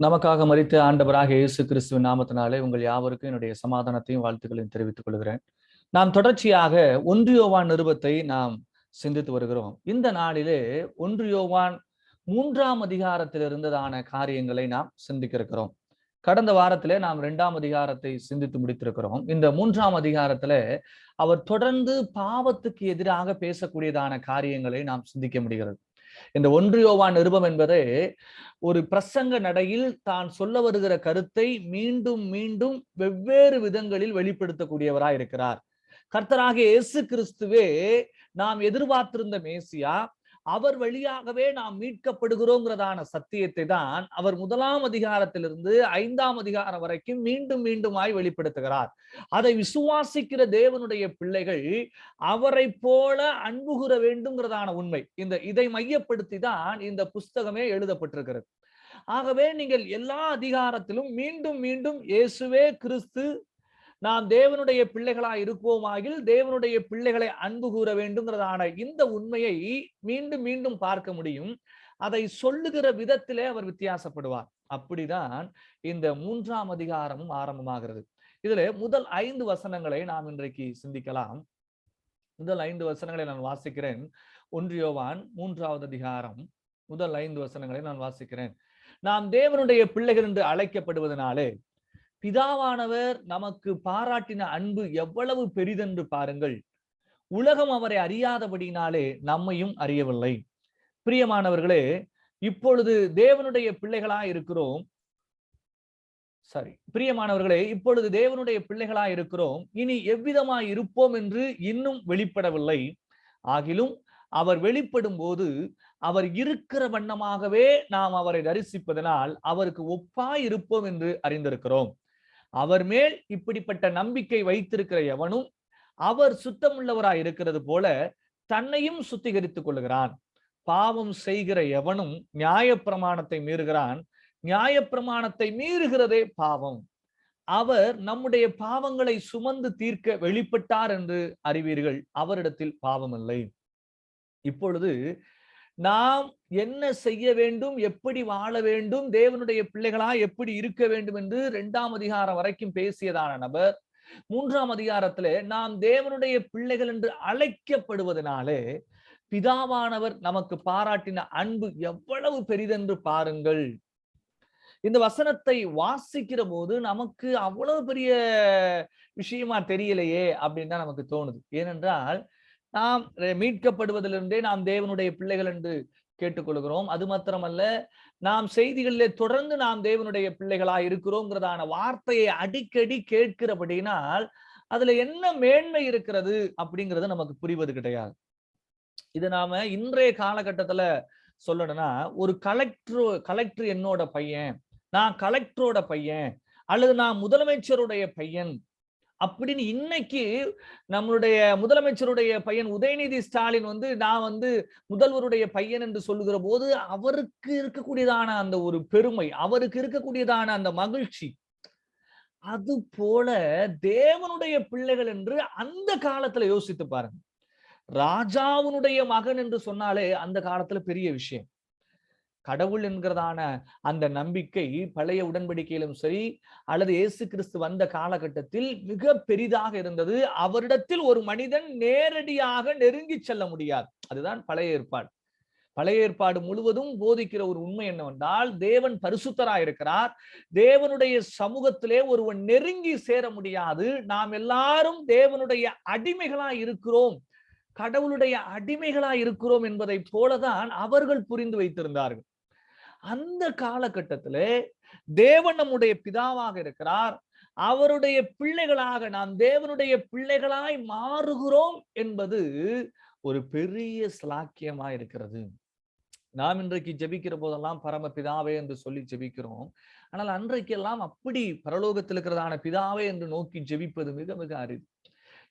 நமக்காக மரித்த ஆண்டவராக இயேசு கிறிஸ்துவின் நாமத்தினாலே உங்கள் யாவருக்கும் என்னுடைய சமாதானத்தையும் வாழ்த்துக்களையும் தெரிவித்துக் கொள்கிறேன். நாம் தொடர்ச்சியாக 1 யோவான் நிருபத்தை நாம் சிந்தித்து வருகிறோம். இந்த நாளிலே 1 யோவான் 3ஆம் அதிகாரத்தில் இருந்ததான காரியங்களை நாம் சிந்திக்க இருக்கிறோம். கடந்த வாரத்திலே நாம் 2ஆம் அதிகாரத்தை சிந்தித்து முடித்திருக்கிறோம். இந்த 3ஆம் அதிகாரத்திலே அவர் தொடர்ந்து பாவத்துக்கு எதிராக பேசக்கூடியதான காரியங்களை நாம் சிந்திக்க முடிகிறது. இந்த 1 யோவான் நிருபம் என்பதே ஒரு பிரசங்க நடையில் தான் சொல்ல வருகிற கருத்தை மீண்டும் மீண்டும் வெவ்வேறு விதங்களில் வெளிப்படுத்தக்கூடியவராய் இருக்கிறார். கர்த்தராகிய இயேசு கிறிஸ்துவே நாம் எதிர்பார்த்திருந்த மேசியா, அவர் வழியாகவே நாம் மீட்கப்படுகிறோங்கிறதான சத்தியத்தை தான் அவர் 1ஆம் அதிகாரத்திலிருந்து 5ஆம் அதிகாரம் வரைக்கும் மீண்டும் மீண்டுமாய் வெளிப்படுத்துகிறார். அதை விசுவாசிக்கிற தேவனுடைய பிள்ளைகள் அவரை போல அன்பு கூற வேண்டும்ங்கிறதான உண்மை. இதை மையப்படுத்தி தான் இந்த புஸ்தகமே எழுதப்பட்டிருக்கிறது. ஆகவே நீங்கள் எல்லா அதிகாரத்திலும் மீண்டும் மீண்டும் இயேசுவே கிறிஸ்து, நாம் தேவனுடைய பிள்ளைகளாய் இருப்போமாகில் தேவனுடைய பிள்ளைகளை அன்பு கூற வேண்டும்ங்கிறதான இந்த உண்மையை மீண்டும் மீண்டும் பார்க்க முடியும். அதை சொல்லுகிற விதத்திலே அவர் வித்தியாசப்படுவார். அப்படிதான் இந்த 3ஆம் அதிகாரமும் ஆரம்பமாகிறது. இதுல முதல் 5 வசனங்களை நாம் இன்றைக்கு சிந்திக்கலாம். முதல் 5 வசனங்களை நான் வாசிக்கிறேன். 1 யோவான் 3ஆவது அதிகாரம் முதல் 5 வசனங்களை நான் வாசிக்கிறேன். நாம் தேவனுடைய பிள்ளைகள் என்று அழைக்கப்படுவதனாலே பிதாவானவர் நமக்கு பாராட்டின அன்பு எவ்வளவு பெரிதென்று பாருங்கள். உலகம் அவரை அறியாதபடினாலே நம்மையும் அறியவில்லை. பிரியமானவர்களே, இப்பொழுது தேவனுடைய பிள்ளைகளாய் இருக்கிறோம். இப்பொழுது தேவனுடைய பிள்ளைகளாய் இருக்கிறோம். இனி எவ்விதமாய் இருப்போம் என்று இன்னும் வெளிப்படவில்லை. ஆகிலும் அவர் வெளிப்படும் போது அவர் இருக்கிற வண்ணமாகவே நாம் அவரை தரிசிப்பதனால் அவருக்கு ஒப்பாய் இருப்போம் என்று அறிந்திருக்கிறோம். அவர் மேல் இப்படிப்பட்ட நம்பிக்கை வைத்திருக்கிற எவனும் அவர் சுத்தமுள்ளவராய் இருக்கிறது போல தன்னையும் சுத்திகரித்துக் கொள்கிறான். பாவம் செய்கிற எவனும் நியாயப்பிரமாணத்தை மீறுகிறான். நியாயப்பிரமாணத்தை மீறுகிறதே பாவம். அவர் நம்முடைய பாவங்களை சுமந்து தீர்க்க வெளிப்பட்டார் என்று அறிவீர்கள். அவரிடத்தில் பாவம் இல்லை. இப்பொழுது நாம் என்ன செய்ய வேண்டும், எப்படி வாழ வேண்டும், தேவனுடைய பிள்ளைகளா எப்படி இருக்க வேண்டும் என்று 2ஆம் அதிகாரம் வரைக்கும் பேசியதான நபர் 3ஆம் அதிகாரத்திலே நாம் தேவனுடைய பிள்ளைகள் என்று அழைக்கப்படுவதனாலே பிதாவானவர் நமக்கு பாராட்டின அன்பு எவ்வளவு பெரிதென்று பாருங்கள். இந்த வசனத்தை வாசிக்கிற போது நமக்கு அவ்வளவு பெரிய விஷயமா தெரியலையே அப்படின்னு தான் நமக்கு தோணுது. ஏனென்றால் நாம் மீட்கப்படுவதிலிருந்தே நாம் தேவனுடைய பிள்ளைகள் என்று கேட்டுக்கொள்கிறோம். அது மாத்திரமல்ல, நாம் செய்திகளிலே தொடர்ந்து நாம் தேவனுடைய பிள்ளைகளாய் இருக்கிறோங்கிறதான வார்த்தையை அடிக்கடி கேட்கிறபடினால் அதுல என்ன மேன்மை இருக்கிறது அப்படிங்கிறது நமக்கு புரிவது கிடையாது. இது நாம இன்றைய காலகட்டத்துல சொல்லணும்னா, ஒரு கலெக்டர் என்னோட பையன், நான் கலெக்டரோட பையன், அல்லது நான் முதலமைச்சருடைய பையன் அப்படின்னு இன்னைக்கு நம்மளுடைய முதலமைச்சருடைய பையன் உதயநிதி ஸ்டாலின் நான் முதல்வருடைய பையன் என்று சொல்லுகிற போது அவருக்கு இருக்கக்கூடியதான அந்த ஒரு பெருமை, அவருக்கு இருக்கக்கூடியதான அந்த மகிழ்ச்சி, அது போல தேவனுடைய பிள்ளைகள் என்று அந்த காலத்துல யோசித்து பாருங்க. ராஜாவுனுடைய மகன் என்று சொன்னாலே அந்த காலத்துல பெரிய விஷயம். கடவுள் என்கிறதான அந்த நம்பிக்கை பழைய உடன்படிக்கையிலும் சரி, அல்லது இயேசு கிறிஸ்து வந்த காலகட்டத்தில் மிக பெரிதாக இருந்தது. அவரிடத்தில் ஒரு மனிதன் நேரடியாக நெருங்கி செல்ல முடியாது. அதுதான் பழைய ஏற்பாடு. பழைய ஏற்பாடு முழுவதும் போதிக்கிற ஒரு உண்மை என்னவென்றால், தேவன் பரிசுத்தராய் இருக்கிறார். தேவனுடைய சமூகத்திலே ஒருவன் நெருங்கி சேர முடியாது. நாம் எல்லாரும் தேவனுடைய அடிமைகளாய் இருக்கிறோம், கடவுளுடைய அடிமைகளாய் இருக்கிறோம் என்பதை போலதான் அவர்கள் புரிந்து வைத்திருந்தார்கள். அந்த காலகட்டத்திலே தேவன் நம்முடைய பிதாவாக இருக்கிறார். அவருடைய பிள்ளைகளாக நாம் தேவனுடைய பிள்ளைகளாய் மாறுகிறோம் என்பது ஒரு பெரிய ஸ்லாக்கியமா இருக்கிறது. நாம் இன்றைக்கு ஜெபிக்கிற போதெல்லாம் பரமபிதாவே என்று சொல்லி ஜெபிக்கிறோம். ஆனால் அன்றைக்கெல்லாம் அப்படி பரலோகத்தில் இருக்கிறதான பிதாவே என்று நோக்கி ஜெபிப்பது மிக மிக அரிது.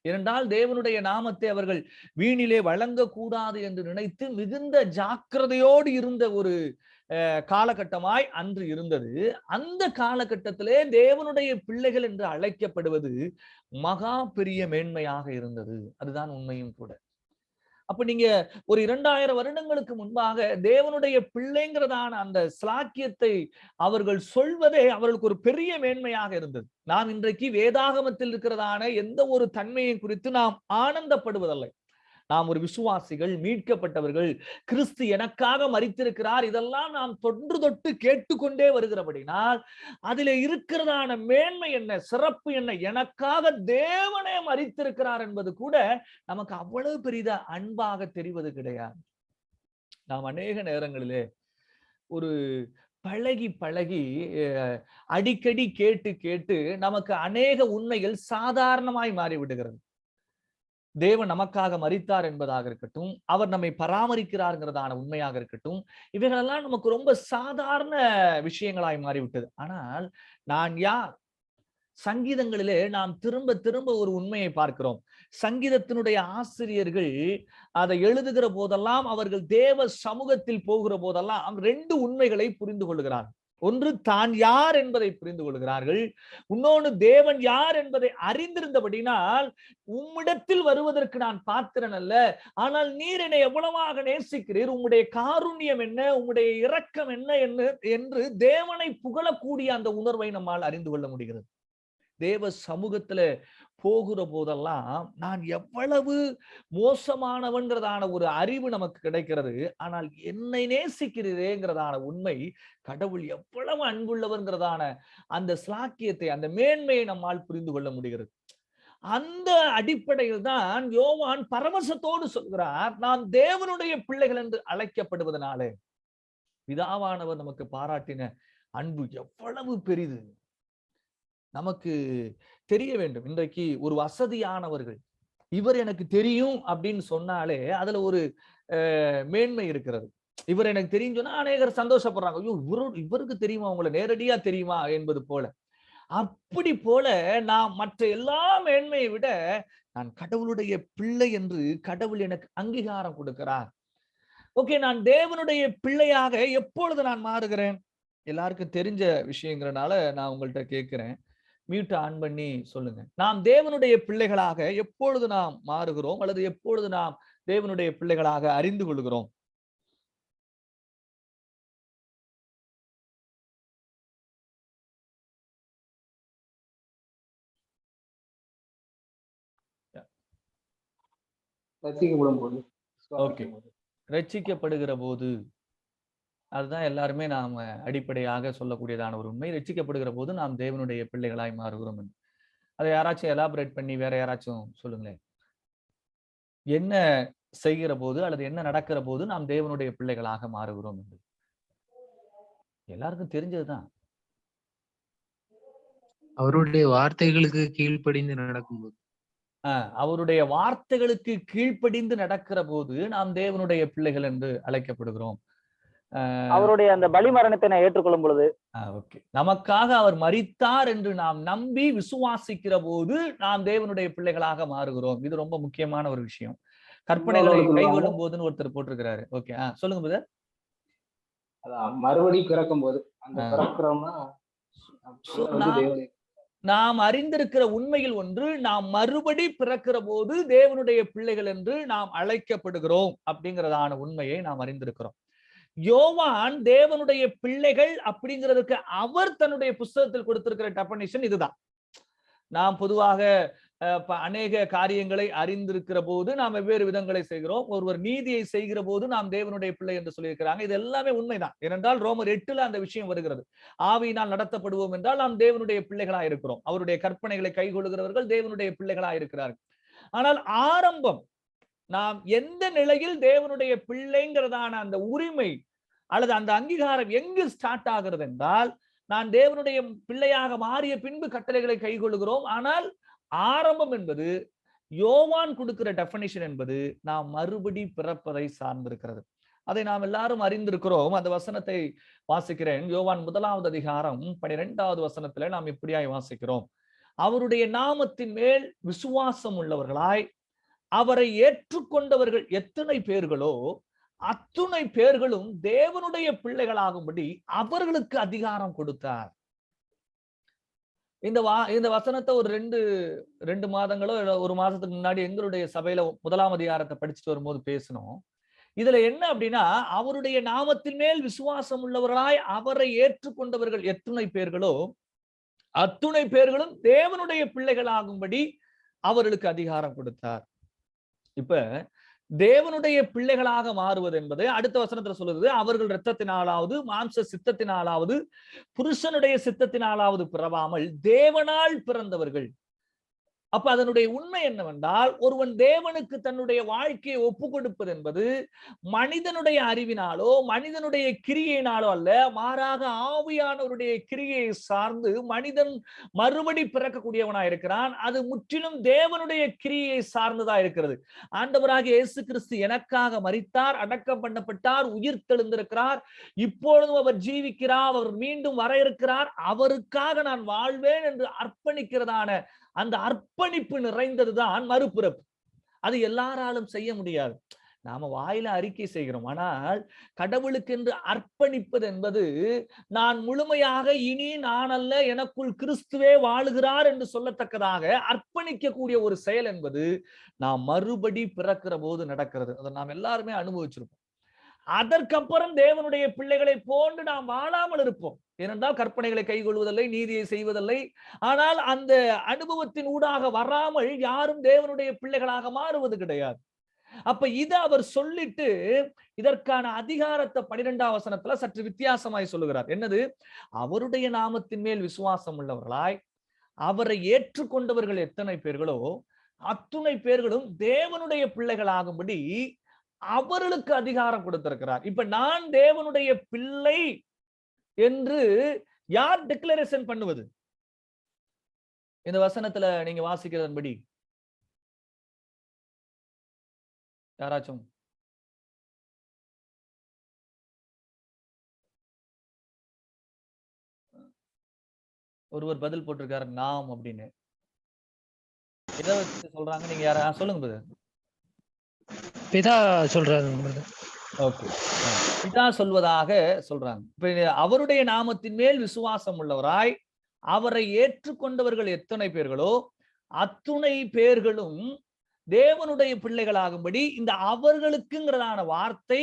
ஏனென்றால் தேவனுடைய நாமத்தை அவர்கள் வீணிலே வழங்கக்கூடாது என்று நினைத்து மிகுந்த ஜாக்கிரதையோடு இருந்த ஒரு காலகட்டமாய் அன்று இருந்தது. அந்த காலகட்டத்திலே தேவனுடைய பிள்ளைகள் என்று அழைக்கப்படுவது மகா பெரிய மேன்மையாக இருந்தது. அதுதான் உண்மையும் கூட. அப்ப நீங்க ஒரு 2000 வருடங்களுக்கு முன்பாக தேவனுடைய பிள்ளைங்கிறதான அந்த ஸ்லாக்கியத்தை அவர்கள் சொல்வதே அவர்களுக்கு ஒரு பெரிய மேன்மையாக இருந்தது. நாம் இன்றைக்கு வேதாகமத்தில் இருக்கிறதான எந்த ஒரு தன்மையை குறித்து நாம் ஆனந்தப்படுவதில்லை. நாம் ஒரு விசுவாசிகள், மீட்கப்பட்டவர்கள், கிறிஸ்து எனக்காக மரித்திருக்கிறார், இதெல்லாம் நாம் தொன்று தொட்டு கேட்டுக்கொண்டே வருகிறபடினால் அதிலே இருக்கிறதான மேன்மை என்ன, சிறப்பு என்ன, எனக்காக தேவனே மரித்திருக்கிறார் என்பது கூட நமக்கு அவ்வளவு பெரித அன்பாக தெரிவது கிடையாது. நாம் அநேக நேரங்களிலே ஒரு பழகி பழகி அடிக்கடி கேட்டு கேட்டு நமக்கு அநேக உண்மைகள் சாதாரணமாய் மாறிவிடுகிறது. தேவன் நமக்காக மரித்தார் என்பதாக இருக்கட்டும், அவர் நம்மை பராமரிக்கிறார்ங்கிறதான உண்மையாக இருக்கட்டும், இவைகளெல்லாம் நமக்கு ரொம்ப சாதாரண விஷயங்களாய் மாறிவிட்டது. ஆனால் நான் யார்? சங்கீதங்களிலே நாம் திரும்ப திரும்ப ஒரு உண்மையை பார்க்கிறோம். சங்கீதத்தினுடைய ஆசிரியர்கள் அதை எழுதுகிற போதெல்லாம், அவர்கள் தேவ சமூகத்தில் போகிற போதெல்லாம் 2 உண்மைகளை புரிந்து கொள்கிறார். ஒன்று, தான் யார் என்பதை புரிந்து கொள்கிறார்கள். இன்னொன்று, தேவன் யார் என்பதை அறிந்திருந்தபடினால், உம்மிடத்தில் வருவதற்கு நான் பாத்திரன் அல்ல, ஆனால் நீர் என்னை எவ்வளவாக நேசிக்கிறீர், உம்முடைய காருண்யம் என்ன, உம்முடைய இரக்கம் என்ன என்று தேவனை புகழக்கூடிய அந்த உணர்வை நம்மால் அறிந்து கொள்ள முடிகிறது. தேவ சமூகத்துல போகிற போதெல்லாம் நான் எவ்வளவு மோசமானவன்கிறதான ஒரு அறிவு நமக்கு கிடைக்கிறது. ஆனால் என்னை நேசிக்கிறதேங்கிறதான உண்மை, கடவுள் எவ்வளவு அன்புள்ளவர்ங்கிறதான அந்த ஸ்லாக்கியத்தை, அந்த மேன்மையை நம்மால் புரிந்து கொள்ள முடிகிறது. அந்த அடிப்படையில் தான் யோவான் பரவசத்தோடு சொல்கிறார், நாம் தேவனுடைய பிள்ளைகள் என்று அழைக்கப்படுவதனாலே பிதாவானவர் நமக்கு பாராட்டின அன்பு எவ்வளவு பெரிது நமக்கு தெரிய வேண்டும். இன்றைக்கு ஒரு வசதியானவர்கள், இவர் எனக்கு தெரியும் அப்படின்னு சொன்னாலே அதுல ஒரு மேன்மை இருக்கிறது. இவர் எனக்கு தெரியும் சொன்னா அநேகர் சந்தோஷப்படுறாங்க. ஐயோ, இவருக்கு தெரியுமா, உங்களை நேரடியா தெரியுமா என்பது போல. அப்படி போல நாம் மற்ற எல்லா மேன்மையை விட, நான் கடவுளுடைய பிள்ளை என்று கடவுள் எனக்கு அங்கீகாரம் கொடுக்கிறார். ஓகே, நான் தேவனுடைய பிள்ளையாக எப்பொழுது நான் மாறுகிறேன்? எல்லாருக்கும் தெரிஞ்ச விஷயங்கிறனால நான் உங்கள்கிட்ட கேட்கிறேன். மியூட் ஆன் பண்ணி சொல்லுங்க. நாம் தேவனுடைய பிள்ளைகளாக எப்பொழுது நாம் மாறுகிறோம், அல்லது எப்பொழுது நாம் தேவனுடைய பிள்ளைகளாக அறிந்து கொள்கிறோம்? ரட்சிக்கப்படுகிற போது, அதுதான் எல்லாருமே நாம அடிப்படையாக சொல்லக்கூடியதான ஒரு உண்மை. ரட்சிக்கப்படுகிற போது நாம் தேவனுடைய பிள்ளைகளாய் மாறுகிறோம். அதை யாராச்சும் எலாபரேட் பண்ணி வேற யாராச்சும் சொல்லுங்களேன். என்ன செய்கிற போது அல்லது என்ன நடக்கிற போது நாம் தேவனுடைய பிள்ளைகளாக மாறுகிறோம் என்று எல்லாருக்கும் தெரிஞ்சதுதான். அவருடைய வார்த்தைகளுக்கு கீழ்ப்படிந்து நடக்கும்போது, அவருடைய வார்த்தைகளுக்கு கீழ்ப்படிந்து நடக்கிற போது நாம் தேவனுடைய பிள்ளைகள் என்று அழைக்கப்படுகிறோம். அவருடைய அந்த பலி மரணத்தை நான் ஏற்றுக்கொள்ளும் பொழுது, நமக்காக அவர் மரித்தார் என்று நாம் நம்பி விசுவாசிக்கிற போது நாம் தேவனுடைய பிள்ளைகளாக மாறுகிறோம். இது ரொம்ப முக்கியமான ஒரு விஷயம். கற்பனைகளை கைகொள்ளும் போதுன்னு ஒருத்தர் போட்டிருக்கிறாரு. ஓகே, சொல்லுங்க பிரதர். மறுபடி பிறக்கும் போது அந்த பிறக்கிறோம்னா நாம் அறிந்திருக்கிற உண்மையில் ஒன்று, நாம் மறுபடி பிறக்கிற போது தேவனுடைய பிள்ளைகள் என்று நாம் அழைக்கப்படுகிறோம் அப்படிங்கிறதான உண்மையை நாம் அறிந்திருக்கிறோம். யோவான் தேவனுடைய பிள்ளைகள் அப்படிங்கிறதுக்கு அவர் தன்னுடைய புஸ்தகத்தில் கொடுத்திருக்கிற டெஃபனிஷன் இதுதான். நாம் பொதுவாக அநேக காரியங்களை அறிந்திருக்கிற போது நாம் வெவ்வேறு விதங்களை செய்கிறோம். ஒருவர் நீதியை செய்கிற போது நாம் தேவனுடைய பிள்ளை என்று சொல்லியிருக்கிறாங்க. இது எல்லாமே உண்மைதான். ஏனென்றால் ரோமர் 8 அந்த விஷயம் வருகிறது. ஆவியினால் நடத்தப்படுவோம் என்றால் நாம் தேவனுடைய பிள்ளைகளாக இருக்கிறோம். அவருடைய கற்பனைகளை கைகொள்கிறவர்கள் தேவனுடைய பிள்ளைகளாக இருக்கிறார்கள். ஆனால் ஆரம்பம், நாம் எந்த நிலையில் தேவனுடைய பிள்ளைங்கிறதான அந்த உரிமை அல்லது அந்த அங்கீகாரம் எங்கு ஸ்டார்ட் ஆகிறது என்றால், நான் தேவனுடைய பிள்ளையாக மாறிய பின்பு கட்டளைகளை கைகொள்கிறோம். ஆனால் ஆரம்பம் என்பது, யோவான் கொடுக்கிற டெஃபனிஷன் என்பது, நாம் மறுபடி பிறப்பதை சார்ந்திருக்கிறது. அதை நாம் எல்லாரும் அறிந்திருக்கிறோம். அந்த வசனத்தை வாசிக்கிறேன். யோவான் 1வது அதிகாரம் 12வது வசனத்துல நாம் இப்படியாய் வாசிக்கிறோம். அவருடைய நாமத்தின் மேல் விசுவாசம் உள்ளவர்களாய் அவரை ஏற்றுக்கொண்டவர்கள் எத்தனை பேர்களோ அத்துணை பேர்களும் தேவனுடைய பிள்ளைகளாகும்படி அவர்களுக்கு அதிகாரம் கொடுத்தார். இந்த வசனத்தை ஒரு ரெண்டு மாதங்களோ இல்ல ஒரு மாசத்துக்கு முன்னாடி எங்களுடைய சபையில 1ஆம் அதிகாரத்தை படிச்சுட்டு வரும்போது பேசணும். இதுல என்ன அப்படின்னா, அவருடைய நாமத்தின் மேல் விசுவாசம் உள்ளவர்களாய் அவரை ஏற்றுக்கொண்டவர்கள் எத்துணை பேர்களோ அத்துணை பேர்களும் தேவனுடைய பிள்ளைகள் ஆகும்படி அவர்களுக்கு அதிகாரம் கொடுத்தார். இப்ப தேவனுடைய பிள்ளைகளாக மாறுவது என்பது அடுத்த வசனத்துல சொல்லுது, அவர்கள் இரத்தத்தினாலாவது மாம்ச சித்தத்தினாலாவது புருஷனுடைய சித்தத்தினாலாவது பிறவாமல் தேவனால் பிறந்தவர்கள். அப்ப அதனுடைய உண்மை என்னவென்றால், ஒருவன் தேவனுக்கு தன்னுடைய வாழ்க்கையை ஒப்பு கொடுப்பது என்பது மனிதனுடைய அறிவினாலோ மனிதனுடைய கிரியையினாலோ அல்ல, மாறாக ஆவியானவருடைய கிரியையை சார்ந்து மனிதன் மறுபடி பிறக்கக்கூடியவனா இருக்கிறான். அது முற்றிலும் தேவனுடைய கிரியையை சார்ந்ததா இருக்கிறது. ஆண்டவராகிய இயேசு கிறிஸ்து எனக்காக மரித்தார், அடக்கம் பண்ணப்பட்டார், உயிர் தெழுந்திருக்கிறார், இப்பொழுதும் அவர் ஜீவிக்கிறார், அவர் மீண்டும் வர இருக்கிறார், அவருக்காக நான் வாழ்வேன் என்று அர்ப்பணிக்கிறதான அந்த அர்ப்பணிப்பு நிறைந்ததுதான் மறுபிறப்பு. அது எல்லாராலும் செய்ய முடியாது. நாம வாயில அறிக்கை செய்கிறோம், ஆனால் கடவுளுக்கு என்று அர்ப்பணிப்பது என்பது நான் முழுமையாக இனி நான் அல்ல, எனக்குள் கிறிஸ்துவே வாழுகிறார் என்று சொல்லத்தக்கதாக அர்ப்பணிக்கக்கூடிய ஒரு செயல் என்பது நாம் மறுபடி பிறக்கிற போது நடக்கிறது. அதை நாம் எல்லாருமே அனுபவிச்சிருப்போம். அதற்கப்புறம் தேவனுடைய பிள்ளைகளை போன்று நாம் வாழாமல் இருப்போம். ஏனென்றால் கற்பனைகளை கைகொள்வதில்லை, நீதியை செய்வதில்லை. ஆனால் அந்த அனுபவத்தின் ஊடாக வராமல் யாரும் தேவனுடைய பிள்ளைகளாக மாறுவது கிடையாது. அப்ப இதை அவர் சொல்லிட்டு இதற்கான அதிகாரத்தை 12ஆம் வசனத்துல சற்று வித்தியாசமாய் சொல்லுகிறார். என்னது? அவருடைய நாமத்தின் மேல் விசுவாசம் உள்ளவர்களாய் அவரை ஏற்றுக்கொண்டவர்கள் எத்தனை பேர்களோ அத்துணை பேர்களும் தேவனுடைய பிள்ளைகளாகும்படி அவர்களுக்கு அதிகாரம் கொடுத்திருக்கிறார். இப்ப நான் தேவனுடைய பிள்ளை என்று யார் டிக்ளரேஷன் பண்ணுவது? இந்த வசனத்துல நீங்க வாசிக்கிறதன்படி யாராச்சும் ஒருவர் பதில் போட்டிருக்காரு, நாம் அப்படின்னு. எதை வச்சு சொல்றாங்க? நீங்க யாரா சொல்லுங்க பிரதர். பிதா சொல்றாரு. ஓகே, பிதா சொல்வதாக சொல்றாங்க. இப்ப அவருடைய நாமத்தின் மேல் விசுவாசம் உள்ளவராய் அவரை ஏற்றுக்கொண்டவர்கள் எத்தனை பேர்களோ அத்துணை பேர்களும் தேவனுடைய பிள்ளைகளாகும்படி, இந்த அவர்களுக்குங்கிறதான வார்த்தை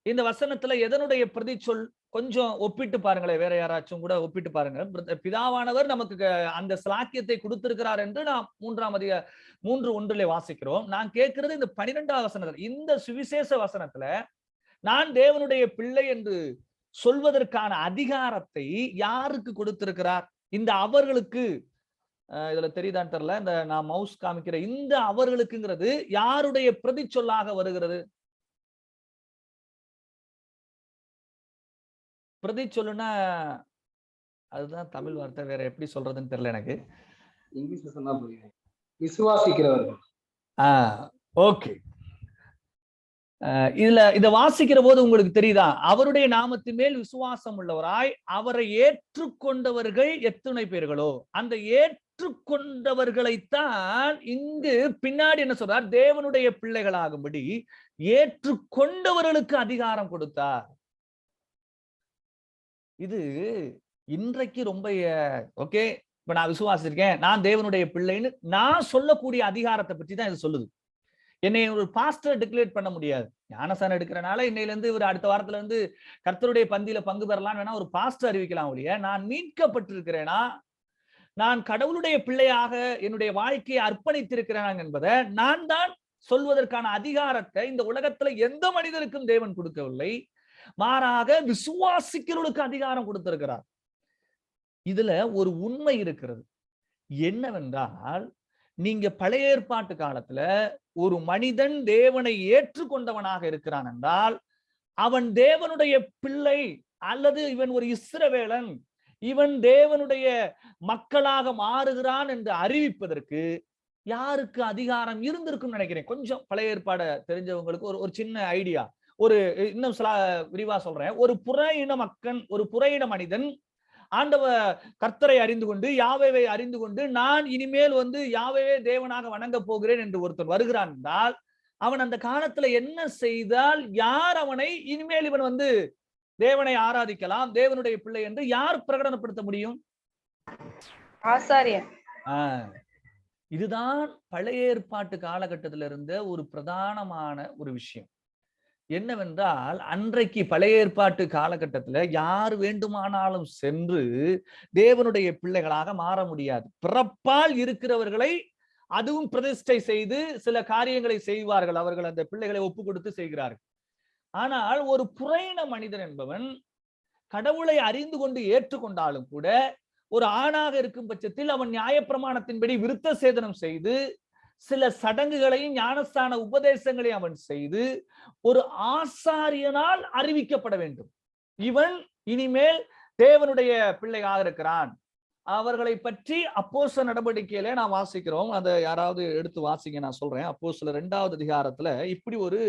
இந்த வசனத்துல எதனுடைய பிரதிச்சொல்? கொஞ்சம் ஒப்பிட்டு பாருங்களேன், வேற யாராச்சும் கூட ஒப்பிட்டு பாருங்க. பிதாவானவர் நமக்கு அந்த ஸ்லாக்கியத்தை கொடுத்திருக்கிறார் என்று நாம் 3:1 வாசிக்கிறோம். நான் கேட்கிறது இந்த 12ஆம் வசனத்துல, இந்த சுவிசேஷ வசனத்துல நான் தேவனுடைய பிள்ளை என்று சொல்வதற்கான அதிகாரத்தை யாருக்கு கொடுத்திருக்கிறார்? இந்த அவர்களுக்கு, இதுல தெரியுதான்னு தெரியல, இந்த நான் மவுஸ் காமிக்கிற இந்த அவர்களுக்குங்கிறது யாருடைய பிரதிச்சொல்லாக வருகிறது? பிரதிச்சொல்லுனா அதுதான் தமிழ் வார்த்தை, வேற எப்படி சொல்றதுன்னு தெரியல எனக்கு. இங்கிலீஷ்ல சொன்னா புரியும். விசுவாசிக்கிறவர்கள். ஓகே. இதுல இத வாசிக்கிற போது உங்களுக்கு தெரியுதா? அவருடைய நாமத்தின் மேல் விசுவாசம் உள்ளவராய் அவரை ஏற்றுக்கொண்டவர்கள் எத்தனை பேர்களோ, அந்த ஏற்றுக்கொண்டவர்களைத்தான் இங்கு பின்னாடி என்ன சொல்றார்? தேவனுடைய பிள்ளைகளாகும்படி ஏற்றுக்கொண்டவர்களுக்கு அதிகாரம் கொடுத்தார். இது இன்றைக்கு ரொம்ப ஓகே, இப்ப நான் விசுவாசிச்சிருக்கேன், நான் தேவனுடைய பிள்ளைன்னு நான் சொல்லக்கூடிய அதிகாரத்தை பற்றி தான் இது சொல்லுது. என்னை ஒரு பாஸ்டர் டிக்ளேர் பண்ண முடியாது. ஞானசானம் எடுக்கிறனால இன்னையில இருந்து ஒரு அடுத்த வாரத்துல இருந்து கர்த்தருடைய பந்தியில பங்கு பெறலாம் வேணா ஒரு பாஸ்டர் அறிவிக்கலாம் ஒழிய, நான் மீட்கப்பட்டிருக்கிறேனா, நான் கடவுளுடைய பிள்ளையாக என்னுடைய வாழ்க்கையை அர்ப்பணித்திருக்கிறேன் என்பதை நான் தான் சொல்வதற்கான அதிகாரத்தை இந்த உலகத்துல எந்த மனிதருக்கும் தேவன் கொடுக்கவில்லை. மாறாக விசுவாசிக்கிறவர்களுக்கு அதிகாரம் கொடுத்திருக்கிறார். இதுல ஒரு உண்மை இருக்கிறது. என்னவென்றால், நீங்க பழைய ஏற்பாட்டு காலத்துல ஒரு மனிதன் தேவனை ஏற்றுக்கொண்டவனாக இருக்கிறான் என்றால் அவன் தேவனுடைய பிள்ளை, அல்லது இவன் ஒரு இஸ்ரவேலன், இவன் தேவனுடைய மக்களாக மாறுகிறான் என்று அறிவிப்பதற்கு யாருக்கு அதிகாரம் இருந்திருக்கும் நினைக்கிறேன். கொஞ்சம் பழைய ஏற்பாட தெரிஞ்சவங்களுக்கு ஒரு சின்ன ஐடியா, ஒரு இன்னும் விரிவா சொல்றேன். ஒரு புற இன மக்கள், ஒரு புற இன மனிதன் ஆண்டவ கர்த்தரை அறிந்து கொண்டு, யாவேவை அறிந்து கொண்டு, நான் இனிமேல் யாவேவே தேவனாக வணங்க போகிறேன் என்று ஒருத்தன் வருகிறான் என்றால், அவன் அந்த காலத்துல என்ன செய்தால் யார் அவனை இனிமேல் இவன் தேவனை ஆராதிக்கலாம், தேவனுடைய பிள்ளை என்று யார் பிரகடனப்படுத்த முடியும்? ஆசாரியன். இதுதான் பழைய ஏற்பாட்டு காலகட்டத்தில் இருந்த ஒரு பிரதானமான ஒரு விஷயம். என்னவென்றால், அன்றைக்கு பழைய ஏற்பாட்டு காலகட்டத்துல யார் வேண்டுமானாலும் சென்று தேவனுடைய பிள்ளைகளாக மாற முடியாது. பிறப்பால் இருக்கிறவர்களை அதுவும் பிரதிஷ்டை செய்து சில காரியங்களை செய்வார்கள். அவர்கள் அந்த பிள்ளைகளை ஒப்பு கொடுத்து செய்கிறார்கள். ஆனால் ஒரு புறையின மனிதன் என்பவன் கடவுளை அறிந்து கொண்டு ஏற்றுக்கொண்டாலும் கூட ஒரு ஆணாக இருக்கும் பட்சத்தில் அவன் நியாயப்பிரமாணத்தின்படி விருத்த சேதனம் செய்து சில சடங்குகளையும் ஞானஸ்தான உபதேசங்களையும் அவன் செய்து ஒரு ஆசாரியனால் அறிவிக்கப்பட வேண்டும். இவன் இனிமேல் தேவனுடைய பிள்ளையாக இருக்கிறான். அவர்களை பற்றி அப்போஸ்தலர் நடவடிக்கையில நான் வாசிக்கிறோம். அதை யாராவது எடுத்து வாசிங்க, நான் சொல்றேன். அப்போஸ்தலர் 2வது அதிகாரத்துல இப்படி ஒரு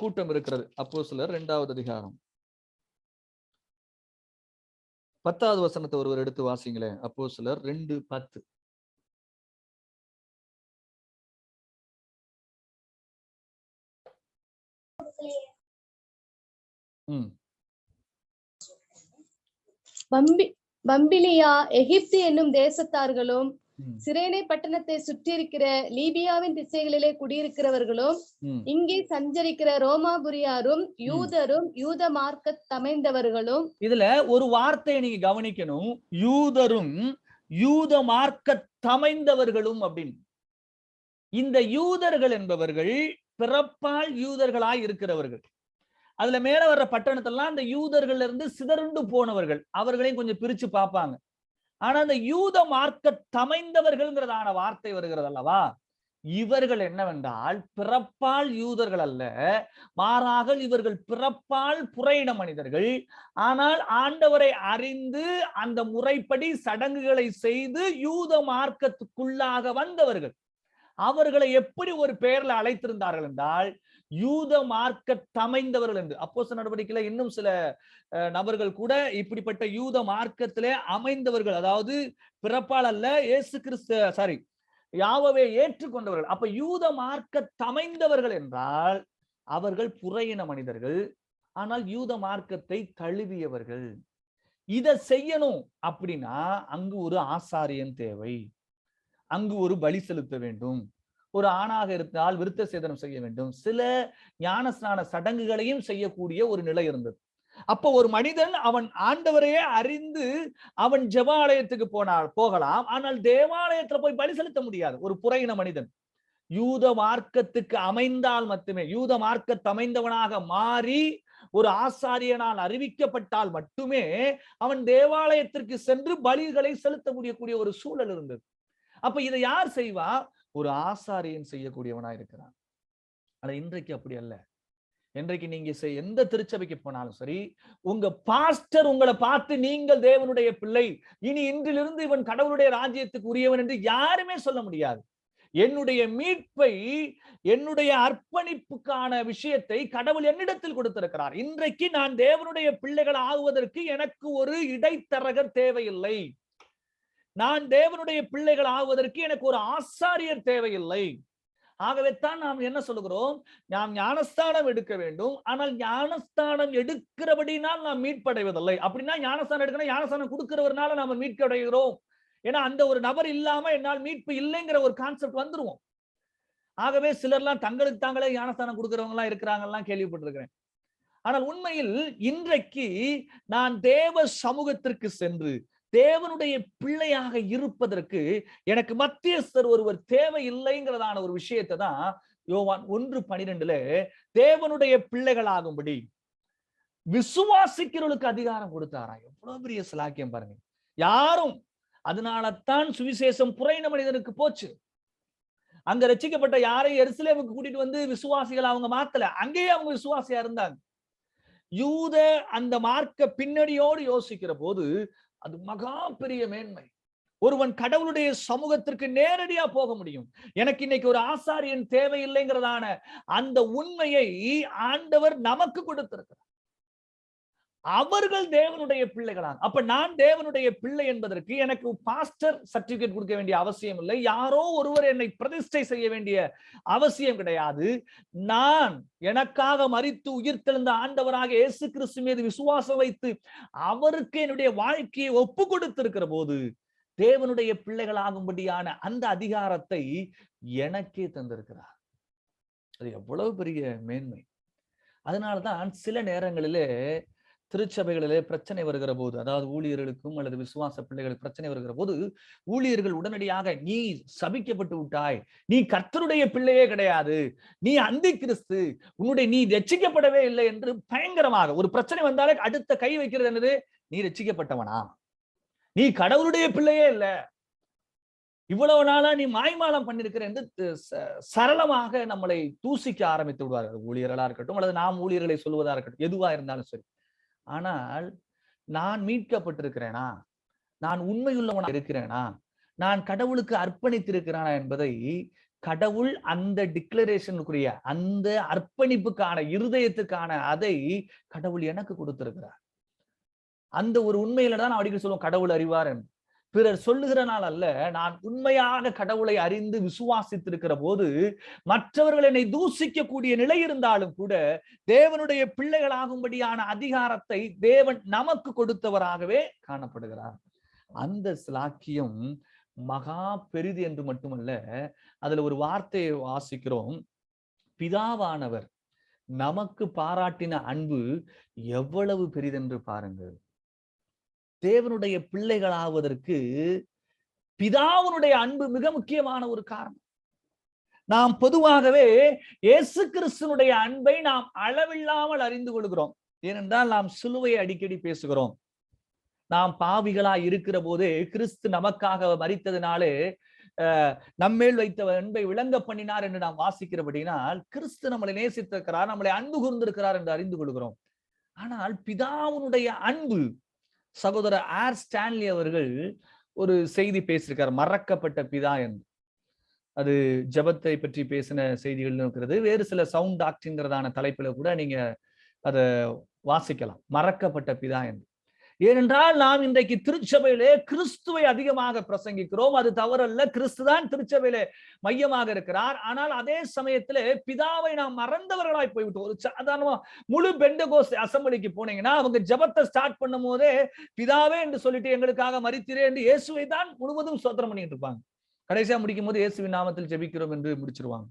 கூட்டம் இருக்கிறது. அப்போஸ்தலர் 2வது அதிகாரம் 10வது வசனத்தை ஒருவர் எடுத்து வாசிங்களேன். அப்போஸ்தலர் 2:10. பம்பிலியா எகிப்து என்னும் தேசத்தார்களும் சிரேனே பட்டணத்தை சுற்றியிருக்கிற லீபியாவின் திசைகளிலே குடியிருக்கிறவர்களும் இங்கே சஞ்சரிக்கிற ரோமாபுரியாரும் யூதரும் யூத மார்க்க தமைந்தவர்களும். இதுல ஒரு வார்த்தையை நீங்க கவனிக்கணும். யூதரும் யூத மார்க்க தமைந்தவர்களும் அப்படின்னு. இந்த யூதர்கள் என்பவர்கள் பிறப்பால் யூதர்களாய் இருக்கிறவர்கள். அதுல மேல வர்ற பட்டணத்தெல்லாம் அந்த யூதர்கள்ல இருந்து சிதறுண்டு போனவர்கள். அவர்களையும் கொஞ்சம் பிரிச்சு பார்ப்பாங்க. ஆனா அந்த யூத மார்க்க தமைந்தவர்கள்ங்கிறதான வார்த்தை வருகிறது அல்லவா? இவர்கள் என்னவென்றால் பிறப்பால் யூதர்கள் அல்ல, மாறாக இவர்கள் பிறப்பால் புறையின மனிதர்கள். ஆனால் ஆண்டவரை அறிந்து அந்த முறைப்படி சடங்குகளை செய்து யூத மார்க்கத்துக்குள்ளாக வந்தவர்கள். அவர்களை எப்படி ஒரு பெயர்ல அழைத்திருந்தார்கள் என்றால் யூத மார்க்க தமைந்தவர்கள் என்று. அப்போஸ்தலர் நடவடிக்கையில இன்னும் சில நபர்கள் கூட இப்படிப்பட்ட யூத மார்க்கத்திலே அமைந்தவர்கள், அதாவது பிறப்பால் அல்ல, இயேசு கிறிஸ்து யாவே ஏற்றுக்கொண்டவர்கள். அப்ப யூத மார்க்க தமைந்தவர்கள் என்றால் அவர்கள் புறையின மனிதர்கள், ஆனால் யூத மார்க்கத்தை தழுவியவர்கள். இதை செய்யணும் அப்படின்னா அங்கு ஒரு ஆசாரியன் தேவை, அங்கு ஒரு பலி செலுத்த வேண்டும், ஒரு ஆணாக இருந்தால் விருத்த சேதனம் செய்ய வேண்டும், சில ஞானஸ்நான சடங்குகளையும் செய்யக்கூடிய ஒரு நிலை இருந்தது. அப்போ ஒரு மனிதன் அவன் ஆண்டவரையே அறிந்து அவன் ஜெபாலயத்துக்கு போகலாம், ஆனால் தேவாலயத்துல போய் பலி செலுத்த முடியாது ஒரு புறையின மனிதன். யூத மார்க்கத்துக்கு அமைந்தால் மட்டுமே, யூத மார்க்க அமைந்தவனாக மாறி ஒரு ஆசாரியனால் அறிவிக்கப்பட்டால் மட்டுமே அவன் தேவாலயத்திற்கு சென்று பலிகளை செலுத்த முடியக்கூடிய ஒரு சூழல் இருந்தது. அப்ப இதை யார் செய்வா? ஒரு ஆசாரியன் செய்யக்கூடியவனா இருக்கிறான். ஆனா இன்றைக்கு அப்படி அல்ல. இன்றைக்கு நீங்க எந்த திருச்சபைக்கு போனாலும் சரி, உங்க பாஸ்டர் உங்களை பார்த்து நீங்கள் தேவனுடைய பிள்ளை, இனி இன்றிலிருந்து இவன் கடவுளுடைய ராஜ்யத்துக்கு உரியவன் என்று யாருமே சொல்ல முடியாது. என்னுடைய மீட்பை, என்னுடைய அர்ப்பணிப்புக்கான விஷயத்தை கடவுள் என்னிடத்தில் கொடுத்திருக்கிறார். இன்றைக்கு நான் தேவனுடைய பிள்ளைகள் ஆகுவதற்கு எனக்கு ஒரு இடைத்தரகர் தேவையில்லை. நான் தேவனுடைய பிள்ளைகள் ஆகுவதற்கு எனக்கு ஒரு ஆசாரியர் தேவையில்லை. ஆகவே தான் நாம் என்ன சொல்லுகிறோம்? நாம் ஞானஸ்தானம் எடுக்க வேண்டும். ஆனால் ஞானஸ்தானம் எடுக்கிறபடினால் நாம் மீட்படைவதில்லை. அப்படின்னா ஞானஸ்தானம் எடுக்கணும், ஞானஸ்தானம் கொடுக்கிறவர்னால நாம மீட்படைகிறோம். ஏன்னா அந்த ஒரு நபர் இல்லாம என்னால் மீட்பு இல்லைங்கிற ஒரு கான்செப்ட் வந்துருவோம். ஆகவே சிலர்லாம் தங்களுக்கு தாங்களே ஞானஸ்தானம் கொடுக்கிறவங்க எல்லாம் இருக்கிறாங்கலாம் கேள்விப்பட்டிருக்கிறேன். ஆனால் உண்மையில் இன்றைக்கு நான் தேவ சமூகத்திற்கு சென்று தேவனுடைய பிள்ளையாக இருப்பதற்கு எனக்கு மத்தியஸ்தர் ஒருவர் தேவையில்லைங்கிறதான ஒரு விஷயத்தை தான் யோவான் 1:12 தேவனுடைய பிள்ளைகளாகும்படி விசுவாசிக்கிறவர்களுக்கு அதிகாரம் கொடுத்தாரா. எவ்வளவு பெரிய சிலாக்கியம் பாருங்க. யாரும், அதனாலதான் சுவிசேஷம் புறையின மனிதனுக்கு போச்சு. அங்க ரட்சிக்கப்பட்ட யாரையும் எருசலேமுக்கு கூட்டிட்டு வந்து விசுவாசிகள் அவங்க மாத்தல, அங்கேயே அவங்க விசுவாசியா இருந்தாங்க. யூத அந்த மார்க்க பின்னணியோடு யோசிக்கிற போது அது மகா பெரிய மேன்மை. ஒருவன் கடவுளுடைய சமூகத்திற்கு நேரடியா போக முடியும். எனக்கு இன்னைக்கு ஒரு ஆசாரியன் தேவையில்லைங்கிறதான அந்த உண்மையை ஆண்டவர் நமக்கு கொடுத்திருக்கிறார். அவர்கள் தேவனுடைய பிள்ளைகளாக. அப்ப நான் தேவனுடைய பிள்ளை என்பதற்கு எனக்கு பாஸ்டர் சர்டிபிகேட் கொடுக்க வேண்டிய அவசியம் இல்லை. யாரோ ஒருவர் என்னை பிரதிஷ்டை செய்ய வேண்டிய அவசியம் கிடையாது. நான் எனக்காக மரித்து உயிர்த்தெழுந்த ஆண்டவராக இயேசு கிறிஸ்து மீது விசுவாசம் வைத்து அவருக்கு என்னுடைய வாழ்க்கையை ஒப்பு கொடுத்திருக்கிற போது தேவனுடைய பிள்ளைகளாகும்படியான அந்த அதிகாரத்தை எனக்கே தந்திருக்கிறார். அது எவ்வளவு பெரிய மேன்மை. அதனால்தான் சில நேரங்களிலே திருச்சபைகளிலே பிரச்சனை வருகிற போது, அதாவது ஊழியர்களுக்கும் அல்லது விசுவாச பிள்ளைகளுக்கு பிரச்சனை வருகிற போது, ஊழியர்கள் உடனடியாக நீ சபிக்கப்பட்டு விட்டாய், நீ கர்த்தருடைய பிள்ளையே கிடையாது, நீ அந்தி கிறிஸ்து, நீ ரட்சிக்கப்படவே இல்லை என்று பயங்கரமாக ஒரு பிரச்சனை வந்தாலே அடுத்த கை வைக்கிறது என்னது? நீ ரட்சிக்கப்பட்டவனா, நீ கடவுளுடைய பிள்ளையே இல்ல, இவ்வளவு நாளா நீ மாய்மாலம் பண்ணிருக்கிற என்று சரளமாக நம்மளை தூசிக்க ஆரம்பித்து விடுவார்கள். ஊழியர்களா இருக்கட்டும் அல்லது நாம் ஊழியர்களை சொல்வதா இருக்கட்டும், எதுவா இருந்தாலும் சரி. ஆனால் நான் மீட்கப்பட்டிருக்கிறேனா, நான் உண்மையுள்ளவனா இருக்கிறேனா, நான் கடவுளுக்கு அர்ப்பணித்திருக்கிறானா என்பதை கடவுள் அந்த டிக்ளரேஷனுக்குரிய அந்த அர்ப்பணிப்புக்கான இருதயத்துக்கான அதை கடவுள் எனக்கு கொடுத்திருக்கிறார். அந்த ஒரு உண்மையில தான் அடிக்கடி சொல்லுவோம் கடவுள் அறிவார் என்று. பிறர் சொல்லுகிறனால் அல்ல, நான் உண்மையாக கடவுளை அறிந்து விசுவாசித்திருக்கிற போது மற்றவர்கள் என்னை தூசிக்கக்கூடிய நிலை இருந்தாலும் கூட தேவனுடைய பிள்ளைகளாகும்படியான அதிகாரத்தை தேவன் நமக்கு கொடுத்தவராகவே காணப்படுகிறார். அந்த சிலாக்கியம் மகா பெரிது என்று மட்டுமல்ல, அதுல ஒரு வார்த்தையை வாசிக்கிறோம், பிதாவானவர் நமக்கு பாராட்டின அன்பு எவ்வளவு பெரிதென்று பாருங்கள். தேவனுடைய பிள்ளைகளாவதற்கு பிதாவினுடைய அன்பு மிக முக்கியமான ஒரு காரணம். நாம் பொதுவாகவே இயேசு கிறிஸ்துனுடைய அன்பை நாம் அளவில்லாமல் அறிந்து கொள்கிறோம். ஏனென்றால் நாம் சிலுவையை அடிக்கடி பேசுகிறோம். நாம் பாவிகளா இருக்கிற போதே கிறிஸ்து நமக்காக மரித்ததினாலே நம்மேல் வைத்த அன்பை விளங்க பண்ணினார் என்று நாம் வாசிக்கிறபடினால் கிறிஸ்து நம்மளை நேசித்திருக்கிறார், நம்மளை அன்பு கூர்ந்திருக்கிறார் என்று அறிந்து கொள்கிறோம். ஆனால் பிதாவினுடைய அன்பு, சகோதரர் ஆர் ஸ்டான்லி அவர்கள் ஒரு செய்தி பேசியிருக்கார், மறக்கப்பட்ட பிதா என்று. அது ஜெபத்தை பற்றி பேசின செய்திகள் இருக்கிறது. வேறு சில சவுண்ட் டாக்டரிங்கிறதான தலைப்புல கூட நீங்க அதை வாசிக்கலாம், மறக்கப்பட்ட பிதா என்று. ஏனென்றால் நாம் இன்றைக்கு திருச்சபையிலே கிறிஸ்துவை அதிகமாக பிரசங்கிக்கிறோம். அது தவறல்ல, கிறிஸ்துதான் திருச்சபையிலே மையமாக இருக்கிறார். ஆனால் அதே சமயத்திலே பிதாவை நாம் மறந்தவர்களாய் போய்விட்டோம். ஒரு சாதாரணமா முழு பெண்டகோஸ்தே அசம்பிளிக்கு போனீங்கன்னா அவங்க ஜெபத்தை ஸ்டார்ட் பண்ணும் போதே பிதாவே என்று சொல்லிட்டு எங்களுக்காக மரித்தீரே என்று இயேசுவை தான் முழுவதும் ஸ்தோத்திரம் பண்ணிட்டு இருப்பாங்க. கடைசியா முடிக்கும் போது இயேசுவின் நாமத்தில் ஜெபிக்கிறோம் என்று முடிச்சிருவாங்க.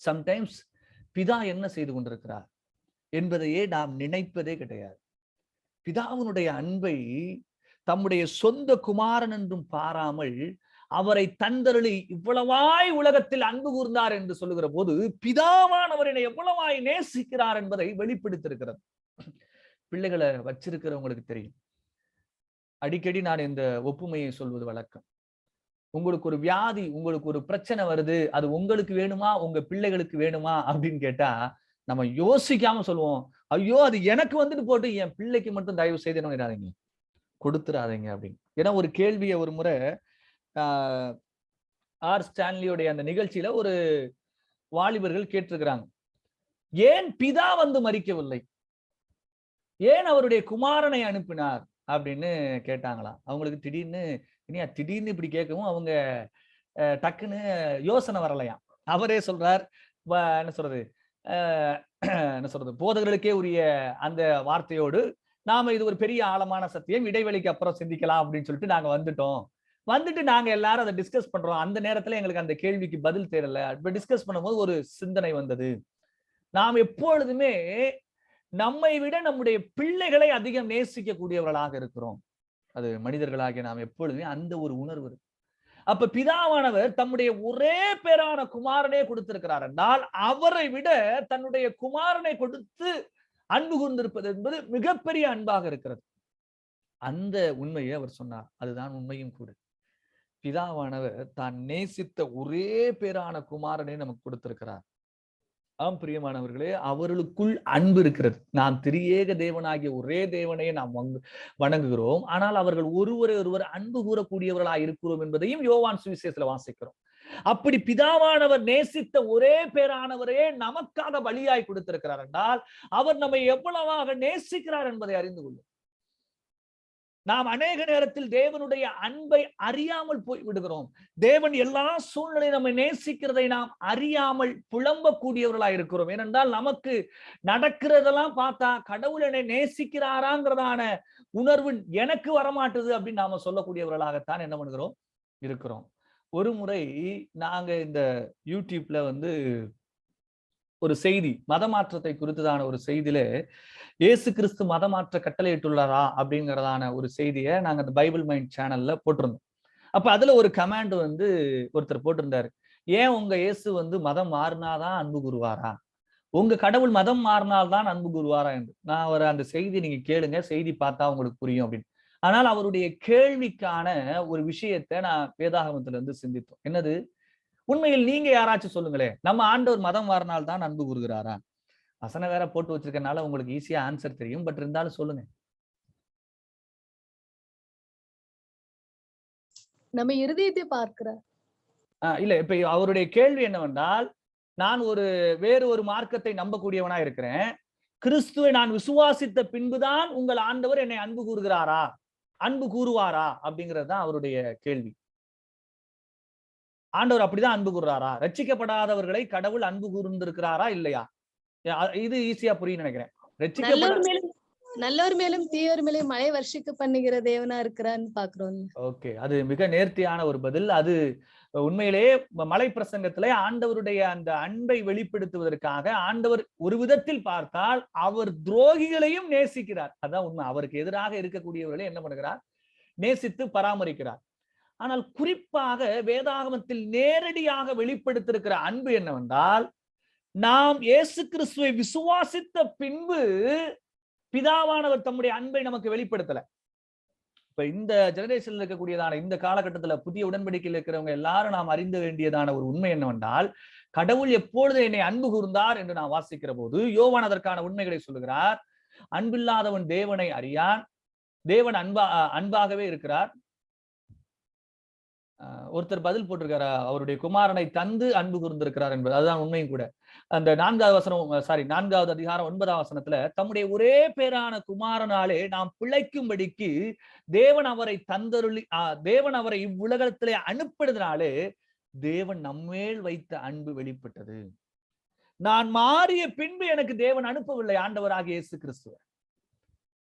சம்டைம்ஸ் பிதா என்ன செய்து கொண்டிருக்கிறார் என்பதையே நாம் நினைப்பதே கிடையாது. பிதாவினுடைய அன்பை தம்முடைய சொந்த குமாரன் என்றும் பாராமல் அவரை தந்தருளி இவ்வளவாய் உலகத்தில் அன்பு கூர்ந்தார் என்று சொல்லுகிற போது பிதாவானவர் என்னை எவ்வளவாய் நேசிக்கிறார் என்பதை வெளிப்படுத்திருக்கிறது. பிள்ளைகளை வச்சிருக்கிறவங்களுக்கு தெரியும். அடிக்கடி நான் இந்த ஒப்புமையை சொல்வது வழக்கம். உங்களுக்கு ஒரு வியாதி, உங்களுக்கு ஒரு பிரச்சனை வருது, அது உங்களுக்கு வேணுமா உங்க பிள்ளைகளுக்கு வேணுமா அப்படின்னு கேட்டா நம்ம யோசிக்காம சொல்லுவோம், ஐயோ அது எனக்கு வந்துட்டு போட்டு என் பிள்ளைக்கு மட்டும் தயவு செய்து என்ன இடாதீங்க, கொடுத்துடாதீங்க அப்படின்னு. ஏன்னா ஒரு கேள்வியை ஒரு முறை ஆர் ஸ்டான்லியோடைய அந்த நிகழ்ச்சியில ஒரு வாலிபர்கள் கேட்டிருக்கிறாங்க, ஏன் பிதா வந்து மரிக்கவில்லை, ஏன் அவருடைய குமாரனை அனுப்பினார் அப்படின்னு கேட்டாங்களாம். அவங்களுக்கு திடீர்னு இப்படி கேட்கவும் அவங்க டக்குன்னு யோசனை வரலையாம். அவரே சொல்றார், என்ன சொல்றது போதகர்களுக்கே உரிய அந்த வார்த்தையோடு நாம இது ஒரு பெரிய ஆழமான சத்தியம், இடைவெளிக்கு அப்புறம் சிந்திக்கலாம் அப்படின்னு சொல்லிட்டு நாங்க வந்துட்டு நாங்க எல்லாரும் அதை டிஸ்கஸ் பண்றோம். அந்த நேரத்துல எங்களுக்கு அந்த கேள்விக்கு பதில் தெரியல. இப்ப டிஸ்கஸ் பண்ணும்போது ஒரு சிந்தனை வந்தது, நாம் எப்பொழுதுமே நம்மை விட நம்முடைய பிள்ளைகளை அதிகம் நேசிக்க கூடியவர்களாக இருக்கிறோம். அது மனிதர்களாகிய நாம் எப்பொழுதுமே அந்த ஒரு உணர்வு. அப்ப பிதாவானவர் தம்முடைய ஒரே பேரான குமாரனே கொடுத்திருக்கிறார் என்றால் அவரை விட தன்னுடைய குமாரனை கொடுத்து அன்பு கூர்ந்திருப்பது என்பது மிகப்பெரிய அன்பாக இருக்கிறது. அந்த உண்மையை அவர் சொன்னார். அதுதான் உண்மையும் கூட. பிதாவானவர் தான் நேசித்த ஒரே பேரான குமாரனை நமக்கு கொடுத்திருக்கிறார். ஆம் பிரியமானவர்களே, அவர்களுக்குள் அன்பு இருக்கிறது. நாம் திரியேக தேவனாகிய ஒரே தேவனையே நாம் வணங்குகிறோம். ஆனால் அவர்கள் ஒருவர் அன்பு கூறக்கூடியவர்களாக இருக்கிறோம் என்பதையும் யோவான் சுவிசேஷத்துல வாசிக்கிறோம். அப்படி பிதாவானவர் நேசித்த ஒரே பேரானவரே நமக்காக பலியாய் கொடுத்திருக்கிறார் என்றால் அவர் நம்மை எவ்வளவாக நேசிக்கிறார் என்பதை அறிந்து கொள்ளும். நாம் அநேக நேரத்தில் தேவனுடைய அன்பை அறியாமல் போய் விடுகிறோம். தேவன் எல்லா சூழ்நிலையும் நம்மை நேசிக்கிறதை நாம் அறியாமல் புலம்பக்கூடியவர்களாய் இருக்கிறோம். ஏனென்றால் நமக்கு நடக்கிறதெல்லாம் பார்த்தா கடவுள் என்னை நேசிக்கிறாராங்கிறதான உணர்வு எனக்கு வரமாட்டுது அப்படின்னு நாம சொல்லக்கூடியவர்களாகத்தான் என்ன பண்ணுகிறோம் இருக்கிறோம். ஒரு முறை நாங்க இந்த யூடியூப்ல ஒரு செய்தி மதமாற்றத்தை குறித்ததான ஒரு செய்தியில இயேசு கிறிஸ்து மதமாற்ற கட்டளையிட்டுள்ளாரா அப்படிங்கிறதான ஒரு செய்தியை நாங்க அந்த பைபிள் மைண்ட் சேனல்ல போட்டிருந்தோம். அப்ப அதுல ஒரு கமாண்ட் ஒருத்தர் போட்டிருந்தாரு, ஏன் உங்க இயேசு மதம் மாறினாதான் அன்பு கூறுவாரா, உங்க கடவுள் மதம் மாறினால்தான் அன்பு கூறுவாரா என்று. நான் அந்த செய்தி நீங்க கேளுங்க, செய்தி பார்த்தா உங்களுக்கு புரியும் அப்படின்னு. ஆனால் அவருடைய கேள்விக்கான ஒரு விஷயத்தை நான் வேதாகமத்துல சிந்தித்தோம். என்னது? உண்மையில் நீங்க யாராச்சும் சொல்லுங்களேன், நம்ம ஆண்டவர் மதம் மாறினால் தான் அன்பு கூறுகிறாரா? வசனம் வேற போட்டு வச்சிருக்கனால உங்களுக்கு ஈஸியா ஆன்சர் தெரியும், பட் இருந்தாலும் சொல்லுங்க. நம்ம இருதயத்தை பார்க்கிறார். இல்ல, இப்ப அவருடைய கேள்வி என்னவென்றால், நான் வேறு ஒரு மார்க்கத்தை நம்பக்கூடியவனா இருக்கிறேன், கிறிஸ்துவை நான் விசுவாசித்த பின்புதான் உங்கள் ஆண்டவர் என்னை அன்பு கூறுவாரா அப்படிங்கிறது தான் அவருடைய கேள்வி. ஆண்டவர் அப்படிதான் அன்பு கூறுறாரா? ரட்சிக்கப்படாதவர்களை கடவுள் அன்பு கூர்ந்திருக்கிறாரா இல்லையா? இது ஈஸியா புரியும் நினைக்கிறேன். நல்லோர் மேலும் தீயோர் மேலும் மழை வர்ஷிக்க பண்ணுகிற தேவனா இருக்கிறான்னு பாக்குறோம். ஓகே, அது மிக நேர்த்தியான ஒரு பதில். அது உண்மையிலேயே மலை பிரசங்கத்திலே ஆண்டவருடைய அந்த அன்பை வெளிப்படுத்துவதற்காக ஆண்டவர் ஒரு விதத்தில் பார்த்தால் அவர் துரோகிகளையும் நேசிக்கிறார். அதான் உண்மை. அவருக்கு எதிராக இருக்கக்கூடியவர்களை என்ன பண்ணுகிறார்? நேசித்து பராமரிக்கிறார். ஆனால் குறிப்பாக வேதாகமத்தில் நேரடியாக வெளிப்படுத்திருக்கிற அன்பு என்னவென்றால், நாம் இயேசு கிறிஸ்துவை விசுவாசித்த பின்பு பிதாவானவர் தம்முடைய அன்பை நமக்கு வெளிப்படுத்தல. இப்ப இந்த ஜெனரேஷன்ல இருக்கக்கூடியதான இந்த காலகட்டத்துல புதிய உடன்படிக்கையில் இருக்கிறவங்க எல்லாரும் நாம் அறிந்த வேண்டியதான ஒரு உண்மை என்னவென்றால், கடவுள் எப்பொழுது என்னை அன்பு கூர்ந்தார் என்று நான் வாசிக்கிற போது யோவான் அதற்கான உண்மைகளை சொல்லுகிறார். அன்பில்லாதவன் தேவனை அறியான், தேவன் அன்பாகவே இருக்கிறார். ஒருத்தர் பதில் போட்டிருக்காரு, அவருடைய குமாரனை தந்து அன்பு கூர்ந்திருக்கிறார் என்பது. அதுதான் உண்மையும் கூட. அந்த 4வது அதிகாரம் 9ஆம் வசனத்துல, தம்முடைய ஒரே பேரான குமாரனாலே நாம் பிழைக்கும்படிக்கு தேவன் அவரை இவ்வுலகத்திலே அனுப்பினதினாலே தேவன் நம்மேல் வைத்த அன்பு வெளிப்பட்டது. நான் மாறிய பின்பு எனக்கு தேவன் அனுப்பவில்லை ஆண்டவராகிய இயேசு கிறிஸ்துவ.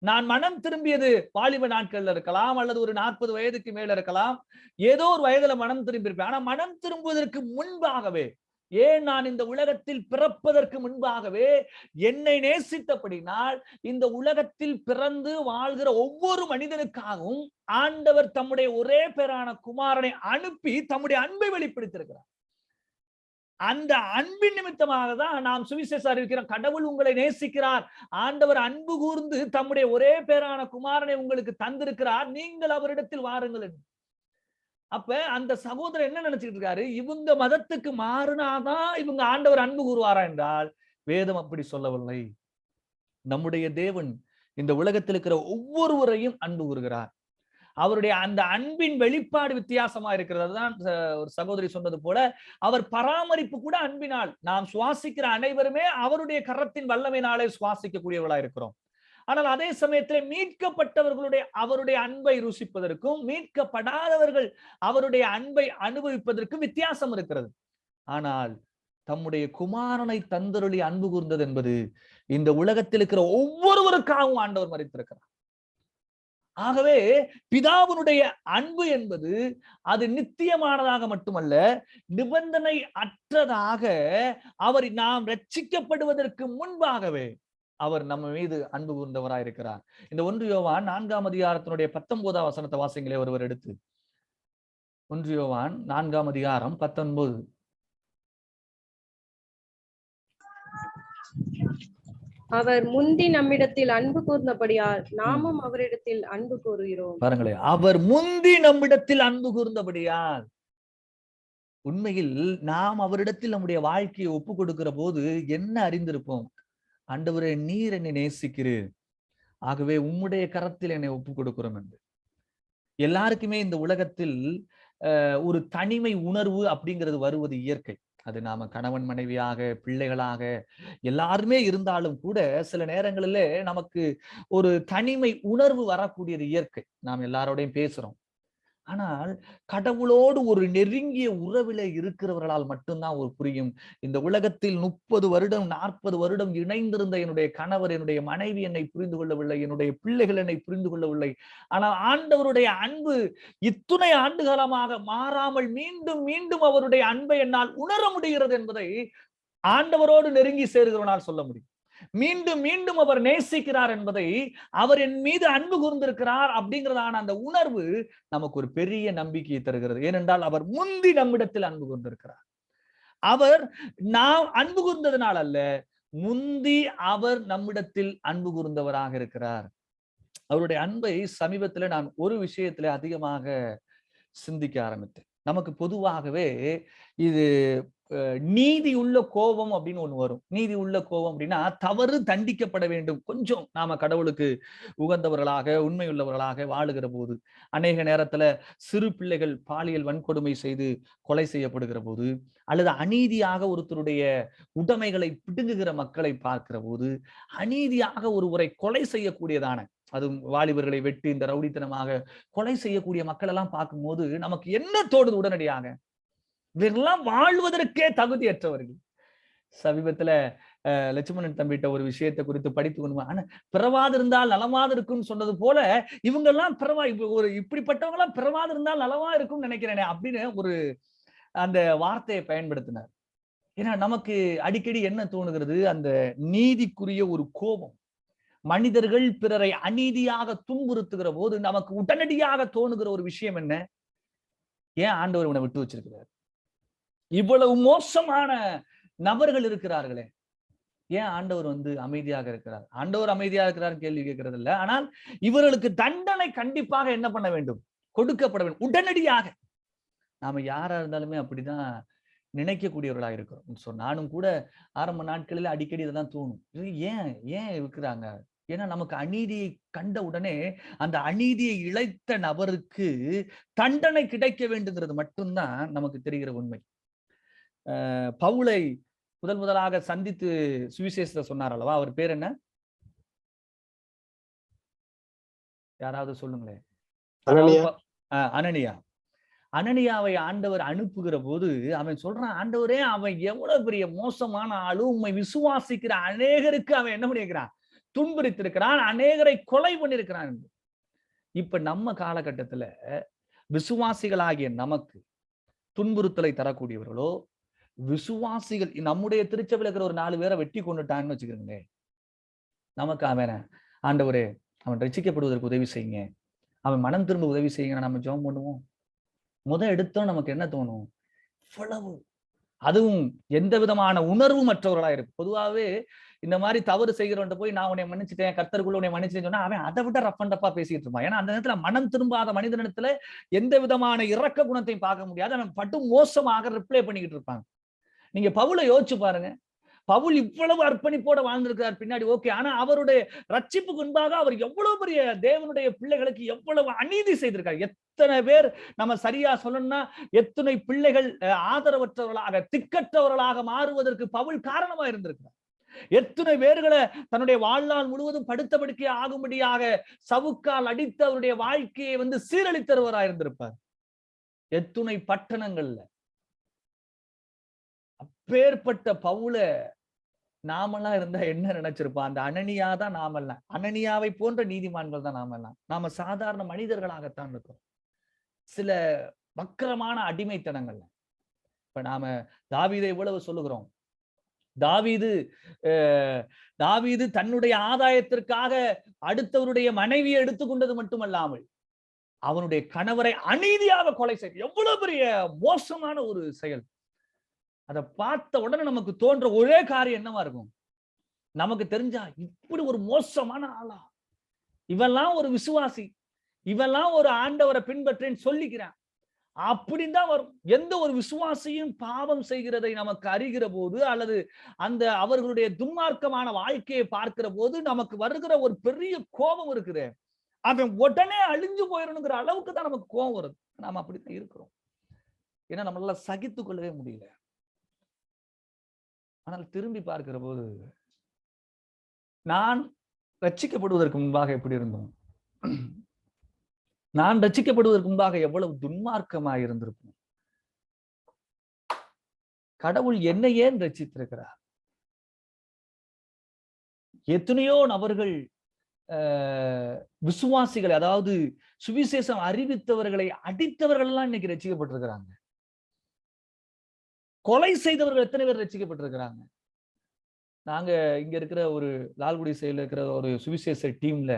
நான் மனம் திரும்பியது வாலிப நாட்கள்ல இருக்கலாம், அல்லது ஒரு 40 வயதுக்கு மேல இருக்கலாம், ஏதோ ஒரு வயதுல மனம் திரும்பி இருப்பேன். ஆனா மனம் திரும்புவதற்கு முன்பாகவே, ஏன் நான் இந்த உலகத்தில் பிறப்பதற்கு முன்பாகவே என்னை நேசித்தபடினால் இந்த உலகத்தில் பிறந்து வாழ்கிற ஒவ்வொரு மனிதனுக்காகவும் ஆண்டவர் தம்முடைய ஒரே பேரான குமாரனை அனுப்பி தம்முடைய அன்பை வெளிப்படுத்தியிருக்கிறார். அந்த அன்பின் நிமித்தமாக தான் நாம் சுவிசேஷம் அறிவிக்கிறோம். கடவுள் உங்களை நேசிக்கிறார், ஆண்டவர் அன்பு கூர்ந்து தம்முடைய ஒரே பேரான குமாரனை உங்களுக்கு தந்திருக்கிறார், நீங்கள் அவரிடத்தில் வாருங்கள். அப்ப அந்த சகோதரர் என்ன நினைச்சிட்டு இருக்காரு? இவங்க மதத்துக்கு மாறினாதான் இவங்க ஆண்டவர் அன்பு கூறுவாரா என்றால் வேதம் அப்படி சொல்லவில்லை. நம்முடைய தேவன் இந்த உலகத்தில் இருக்கிற ஒவ்வொருவரையும் அன்பு கூறுகிறார். அவருடைய அந்த அன்பின் வெளிப்பாடு வித்தியாசமா இருக்கிறது. அதுதான் ஒரு சகோதரி சொன்னது போல, அவர் பராமரிப்பு கூட அன்பினால். நாம் சுவாசிக்கிற அனைவருமே அவருடைய கரத்தின் வல்லமையினாலே சுவாசிக்கக்கூடியவர்களா இருக்கிறோம். ஆனால் அதே சமயத்திலே அவருடைய அன்பை ருசிப்பதற்கும் மீட்கப்படாதவர்கள் அவருடைய அன்பை அனுபவிப்பதற்கும் வித்தியாசம் இருக்கிறது. ஆனால் தம்முடைய குமாரனை தந்தருளி அன்பு கூர்ந்தது என்பது இந்த உலகத்தில் இருக்கிற ஒவ்வொருவருக்காகவும் ஆண்டவர் மரித்திருக்கிறார். ஆகவே பிதாவினுடைய அன்பு என்பது அது நித்தியமானதாக மட்டுமல்ல, நிபந்தனை அற்றதாக அவர் நாம் ரட்சிக்கப்படுவதற்கு முன்பாகவே அவர் நம்ம மீது அன்பு கூர்ந்தவராயிருக்கிறார். இந்த 1 யோவான் 4ஆம் அதிகாரத்தினுடைய 19ஆம் வசனத்தை வாசிங்களே ஒருவர் எடுத்து. 1 யோவான் 4ஆம் அதிகாரம் 19. அவர் முந்தி நம்மிடத்தில் அன்பு கூர்ந்தபடியால் நாமும் அவரிடத்தில் அன்பு கூறுகிறோம். பாருங்களேன், அவர் முந்தி நம்மிடத்தில் அன்பு கூர்ந்தபடியால். உண்மையில் நாம் அவரிடத்தில் நம்முடைய வாழ்க்கையை ஒப்பு கொடுக்கிற போது என்ன அறிந்திருப்போம்? ஆண்டவரே, நீர் என்னை நேசிக்கிறீர், ஆகவே உம்முடைய கரத்தில் என்னை ஒப்பு கொடுக்கிறோம் என்று. எல்லாருக்குமே இந்த உலகத்தில் ஒரு தனிமை உணர்வு அப்படிங்கிறது வருவது இயற்கை. அது நாம கணவன் மனைவியாக, பிள்ளைகளாக எல்லாருமே இருந்தாலும் கூட சில நேரங்களில நமக்கு ஒரு தனிமை உணர்வு வரக்கூடியது இயற்கை. நாம் எல்லாரோடையும் பேசுறோம். ஆனால் கடவுளோடு ஒரு நெருங்கிய உறவில இருக்கிறவர்களால் மட்டும்தான் ஒரு புரியும். இந்த உலகத்தில் 30 வருடம் 40 வருடம் இணைந்திருந்த என்னுடைய கணவர், என்னுடைய மனைவி என்னை புரிந்து கொள்ளவில்லை, என்னுடைய பிள்ளைகள் என்னை புரிந்து கொள்ளவில்லை. ஆனால் ஆண்டவருடைய அன்பு இத்துணை ஆண்டு காலமாக மாறாமல் மீண்டும் மீண்டும் அவருடைய அன்பை என்னால் உணர முடிகிறது என்பதை ஆண்டவரோடு நெருங்கி சேருகிறவனால் சொல்ல முடியும். மீண்டும் மீண்டும் அவர் நேசிக்கிறார் என்பதை, அவர் என் மீது அன்பு கூர்ந்திருக்கிறார் அப்படிங்கிறதான அந்த உணர்வு நமக்கு ஒரு பெரிய நம்பிக்கையை தருகிறது. ஏனென்றால் அவர் முந்தி நம்மிடத்தில் அன்பு கூர்ந்திருக்கிறார். அவர் நாம் அன்பு கூர்ந்ததனால் அல்ல, முந்தி அவர் நம்மிடத்தில் அன்பு கூர்ந்தவராக இருக்கிறார். அவருடைய அன்பை சமீபத்துல நான் ஒரு விஷயத்துல அதிகமாக சிந்திக்க ஆரம்பித்தேன். நமக்கு பொதுவாகவே இது நீதி உள்ள கோபம் அப்படின்னு ஒண்ணு வரும். நீதி உள்ள கோபம் அப்படின்னா தவறு தண்டிக்கப்பட வேண்டும். கொஞ்சம் நாம கடவுளுக்கு உகந்தவர்களாக, உண்மை உள்ளவர்களாக வாழுகிற போது, அநேக நேரத்துல சிறு பிள்ளைகள் பாலியல் வன்கொடுமை செய்து கொலை செய்யப்படுகிற போது, அல்லது அநீதியாக ஒருத்தருடைய உடைமைகளை பிடுங்குகிற மக்களை பார்க்கிற போது, அநீதியாக ஒருவரை கொலை செய்யக்கூடியதான, அதுவும் வாலிபர்களை வெட்டி இந்த ரவுடித்தனமாக கொலை செய்யக்கூடிய மக்கள் எல்லாம் பார்க்கும்போது நமக்கு என்ன தோடுது உடனடியாக? இவரெல்லாம் வாழ்வதற்கே தகுதியற்றவர்கள். சமீபத்துல லட்சுமணன் தம்பிட்ட ஒரு விஷயத்தை குறித்து படித்து கொண்டு, ஆனா பிறவாது இருந்தால் நலமாது இருக்கும்னு சொன்னது போல இவங்க எல்லாம் ஒரு இப்படிப்பட்டவங்க எல்லாம் பிறவாது இருந்தால் நலமா இருக்கும்னு நினைக்கிறேனே அப்படின்னு ஒரு அந்த வார்த்தையை பயன்படுத்தினார். ஏன்னா நமக்கு அடிக்கடி என்ன தோணுகிறது, அந்த நீதிக்குரிய ஒரு கோபம். மனிதர்கள் பிறரை அநீதியாக துன்புறுத்துகிற போது நமக்கு உடனடியாக தோணுகிற ஒரு விஷயம் என்ன? ஏன் ஆண்டவர் இவனை விட்டு வச்சிருக்கிறார்? இவ்வளவு மோசமான நபர்கள் இருக்கிறார்களே, ஏன் ஆண்டவர் அமைதியாக இருக்கிறார்? ஆண்டவர் அமைதியாக இருக்கிறார் கேள்வி கேட்கறது இல்லை. ஆனால் இவர்களுக்கு தண்டனை கண்டிப்பாக என்ன பண்ண வேண்டும்? கொடுக்கப்பட வேண்டும் உடனடியாக. நாம யாரா இருந்தாலுமே அப்படிதான் நினைக்கக்கூடியவர்களாக இருக்கிறோம். நானும் கூட ஆரம்ப நாட்களில் அடிக்கடி இதெல்லாம் தோணும். ஏன் ஏன் இருக்கிறாங்க? ஏன்னா நமக்கு அநீதியை கண்ட உடனே அந்த அநீதியை இழைத்த நபருக்கு தண்டனை கிடைக்க வேண்டுங்கிறது மட்டும்தான் நமக்கு தெரிகிற உண்மை. பவுலை முதலாக சந்தித்து சுவிசேஷத்தை சொன்னார் அல்லவா, அவர் பேர் என்ன? யாராவது சொல்லுங்களேன். அனனியா. அனனியாவை ஆண்டவர் அனுப்புகிற போது அவன் சொல்றான், ஆண்டவரே அவன் எவ்வளவு பெரிய மோசமான ஆளு, உண்மை விசுவாசிக்கிற அநேகருக்கு அவன் என்ன பண்ணியிருக்கிறான்? துன்புறுத்திருக்கிறான், அநேகரை கொலை பண்ணிருக்கிறான். இப்ப நம்ம காலகட்டத்துல விசுவாசிகளாகிய நமக்கு துன்புறுத்தலை தரக்கூடியவர்களோ, விசுவாசிகள் நம்முடைய திருச்சபையில் இருக்கிற ஒரு 4 பேரை வெட்டி கொண்டுட்டான்னு வச்சுக்கிறீங்களே, நமக்கு அவன் ஆண்டவரே அவன் ரட்சிக்கப்படுவதற்கு உதவி செய்யுங்க, அவன் மனம் திரும்ப உதவி செய்யுங்க, நம்ம ஜெபம் பண்ணுவோம். எடுத்தோம் நமக்கு என்ன தோணும்? இவ்வளவு, அதுவும் எந்த விதமான உணர்வு மற்றவர்களா இருக்கு. பொதுவாகவே இந்த மாதிரி தவறு செய்கிறவன்ட்ட போய் நான் உன்னை மன்னிச்சிட்டேன், கர்த்தருக்குள்ள உன்னை மன்னிச்சிட்டேன்னு சொன்னா அவன் அதை விட ரஃப் அண்ட் டஃபா பேசிட்டு இருப்பான். ஏன்னா அந்த நேரத்துல மனம் திரும்பாத மனிதனிடத்துல எந்த விதமான இரக்க குணத்தையும் பார்க்க முடியாது. அவன் பட்டு மோசமாக ரிப்ளை பண்ணிக்கிட்டு இருப்பாங்க. நீங்க பவுலை யோசிச்சு பாருங்க. பவுல் இவ்வளவு அர்ப்பணிப்போட வாழ்ந்திருக்கிறார் பின்னாடி, ஓகே. ஆனா அவருடைய ரட்சிப்புக்கு முன்பாக அவர் எவ்வளவு பெரிய தேவனுடைய பிள்ளைகளுக்கு எவ்வளவு அநீதி செய்திருக்கார். எத்தனை பேர், நம்ம சரியா சொல்லணும்னா எத்தனை பிள்ளைகள் ஆதரவற்றவர்களாக, திக்கற்றவர்களாக மாறுவதற்கு பவுல் காரணமா இருந்திருக்கிறார். எத்தனை பேர்களை தன்னுடைய வாழ்நாள் முழுவதும் படுத்த படுக்கை ஆகும்படியாக சவுக்கால் அடித்து அவருடைய வாழ்க்கையை சீரழித்தருவராக இருந்திருப்பார். எத்துணை பட்டணங்கள்ல. அப்பேற்பட்ட பவுல நாமெல்லாம் இருந்தா என்ன நினைச்சிருப்போம்? அந்த அனனியா தான் நாமெல்லாம். அனனியாவை போன்ற நீதிமான்கள் தான் நாமெல்லாம். நாம சாதாரண மனிதர்களாகத்தான் இருக்கோம். சில வக்கரமான அடிமைத்தனங்கள்ல. இப்ப நாம தாவீதை எவ்வளவு சொல்லுகிறோம். தாவீது தன்னுடைய ஆதாயத்திற்காக அடுத்தவருடைய மனைவியை எடுத்துக்கொண்டது மட்டுமல்லாமல் அவனுடைய கணவரை அநீதியாக கொலை செய்ய, எவ்வளவு பெரிய மோசமான ஒரு செயல். அதை பார்த்த உடனே நமக்கு தோன்ற ஒரே காரியம் என்னவா இருக்கும்? நமக்கு தெரிஞ்சா இப்படி ஒரு மோசமான ஆளா, இவெல்லாம் ஒரு விசுவாசி, இவெல்லாம் ஒரு ஆண்டவரை பின்பற்றேன்னு சொல்லிக்கிறான் அப்படின்னு தான் வரும். எந்த ஒரு விசுவாசியும் பாவம் செய்கிறதை நமக்கு அறிகிற போது, அல்லது அந்த அவர்களுடைய துன்மார்க்கமான வாழ்க்கையை பார்க்கிற போது நமக்கு வருகிற ஒரு பெரிய கோபம் இருக்குது. அவன் உடனே அழிஞ்சு போயிடணுங்கிற அளவுக்கு தான் நமக்கு கோபம் வருது. நாம அப்படித்தான் இருக்கிறோம். ஏன்னா நம்மளால சகித்து கொள்ளவே முடியல. ஆனால் திரும்பி பார்க்கிற போது நான் ரட்சிக்கப்படுவதற்கு முன்பாக எப்படி இருந்தோம், நான் ரட்சிக்கப்படுவதற்கு முன்பாக எவ்வளவு துன்மார்க்கமாய் இருந்திருப்போம். கடவுள் என்னை ஏன் ரட்சித்திருக்கிறார்? எத்தனையோ நபர்கள் விசுவாசிகளை, அதாவது சுவிசேஷம் அறிவித்தவர்களை அடித்தவர்கள் எல்லாம் இன்னைக்கு ரட்சிக்கப்பட்டிருக்கிறாங்க. கொலை செய்தவர்கள் எத்தனை பேர் ரட்சிக்கப்பட்டிருக்கிறாங்க. நாங்க இங்க இருக்கிற ஒரு லால்குடி சைடுல இருக்கிற ஒரு சுவிசேஷ டீம்ல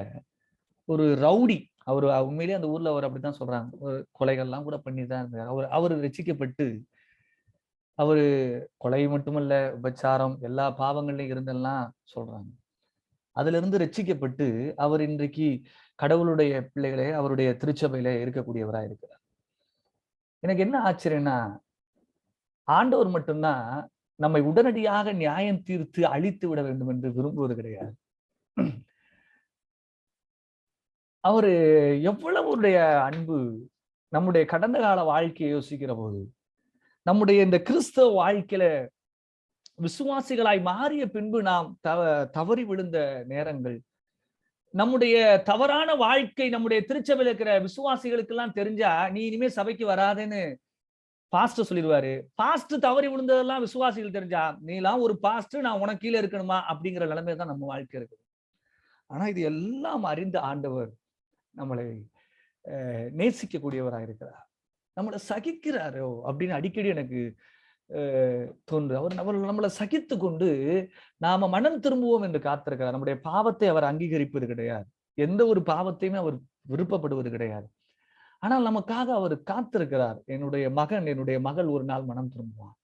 ஒரு ரவுடி, அவர் உண்மையிலேயே அந்த ஊர்ல அவர் அப்படித்தான் சொல்றாங்க, ஒரு கொலைகள்லாம் கூட பண்ணிதான் இருந்தார். அவர் ரட்சிக்கப்பட்டு, அவரு கொலை மட்டுமல்ல, விபச்சாரம் எல்லா பாவங்கள்லையும் இருந்தெல்லாம் சொல்றாங்க. அதுல இருந்து ரட்சிக்கப்பட்டு அவர் இன்றைக்கு கடவுளுடைய பிள்ளைகளே அவருடைய திருச்சபையில இருக்கக்கூடியவரா இருக்கிறார். எனக்கு என்ன ஆச்சரியம்னா, ஆண்டவர் மட்டும்தான் நம்மை உடனடியாக நியாயம் தீர்த்து அழித்து விட வேண்டும் என்று விரும்புவது கிடையாது. அவரு எவ்வளவுடைய அன்பு. நம்முடைய கடந்த கால வாழ்க்கையை யோசிக்கிற போது, நம்முடைய இந்த கிறிஸ்தவ வாழ்க்கையில விசுவாசிகளாய் மாறிய பின்பு நாம் தவறி விழுந்த நேரங்கள், நம்முடைய தவறான வாழ்க்கை நம்முடைய திருச்சபையில் இருக்கிற விசுவாசிகளுக்கு எல்லாம் தெரிஞ்சா, நீ இனிமே சபைக்கு வராதேன்னு பாஸ்டர் சொல்லிடுவாரு. பாஸ்டர் தவறி விழுந்ததெல்லாம் விசுவாசிகள் தெரிஞ்சா, நீ எல்லாம் ஒரு பாஸ்டர், நான் உனக்கு கீழே இருக்கணுமா அப்படிங்கிற நிலைமையில தான் நம்ம வாழ்க்கை இருக்குது. ஆனா இது எல்லாம் அறிந்த ஆண்டவர் நம்மளை நேசிக்கக்கூடியவராக இருக்கிறார், நம்மளை சகிக்கிறாரோ அப்படின்னு அடிக்கடி எனக்கு தோன்று. அவர் நம்மளை சகித்து கொண்டு நாம மனம் திரும்புவோம் என்று காத்திருக்கிறார். நம்முடைய பாவத்தை அவர் அங்கீகரிப்பது கிடையாது, எந்த ஒரு பாவத்தையுமே அவர் விருப்பப்படுவது கிடையாது. ஆனால் நமக்காக அவர் காத்திருக்கிறார். என்னுடைய மகள் ஒரு நாள் மனம் திரும்புவான்,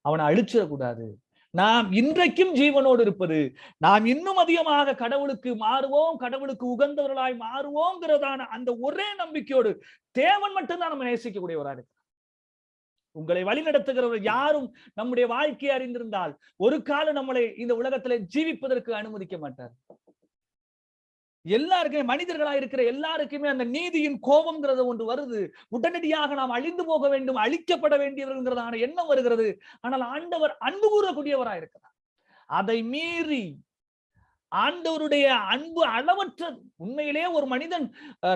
அவனை அழிச்சிடக்கூடாது, நாம் இன்றைக்கும் ஜீவனோடு இருப்பது, நாம் இன்னும் அதிகமாக கடவுளுக்கு மாறுவோம், கடவுளுக்கு உகந்தவர்களாய் மாறுவோங்கிறதான அந்த ஒரே நம்பிக்கையோடு தேவன் மட்டும்தான் நம்ம நேசிக்கக்கூடியவராக இருக்கிறார். உங்களை வழி நடத்துகிறவர் யாரும் நம்முடைய வாழ்க்கையை அறிந்திருந்தால் ஒரு காலம் நம்மளை இந்த உலகத்திலே ஜீவிப்பதற்கு அனுமதிக்க மாட்டார். எல்லாருக்குமே, மனிதர்களா இருக்கிற எல்லாருக்குமே அந்த நீதியின் கோபம்ங்கிறது ஒன்று வருது. உடனடியாக நாம் அழிந்து போக வேண்டும், அழிக்கப்பட வேண்டியவர்கள்ங்கிறதான எண்ணம் வருகிறது. ஆனால் ஆண்டவர் அன்பு கூறக்கூடியவரா இருக்கிறார். அதை மீறி ஆண்டவருடைய அன்பு அளவற்றது. உண்மையிலேயே ஒரு மனிதன்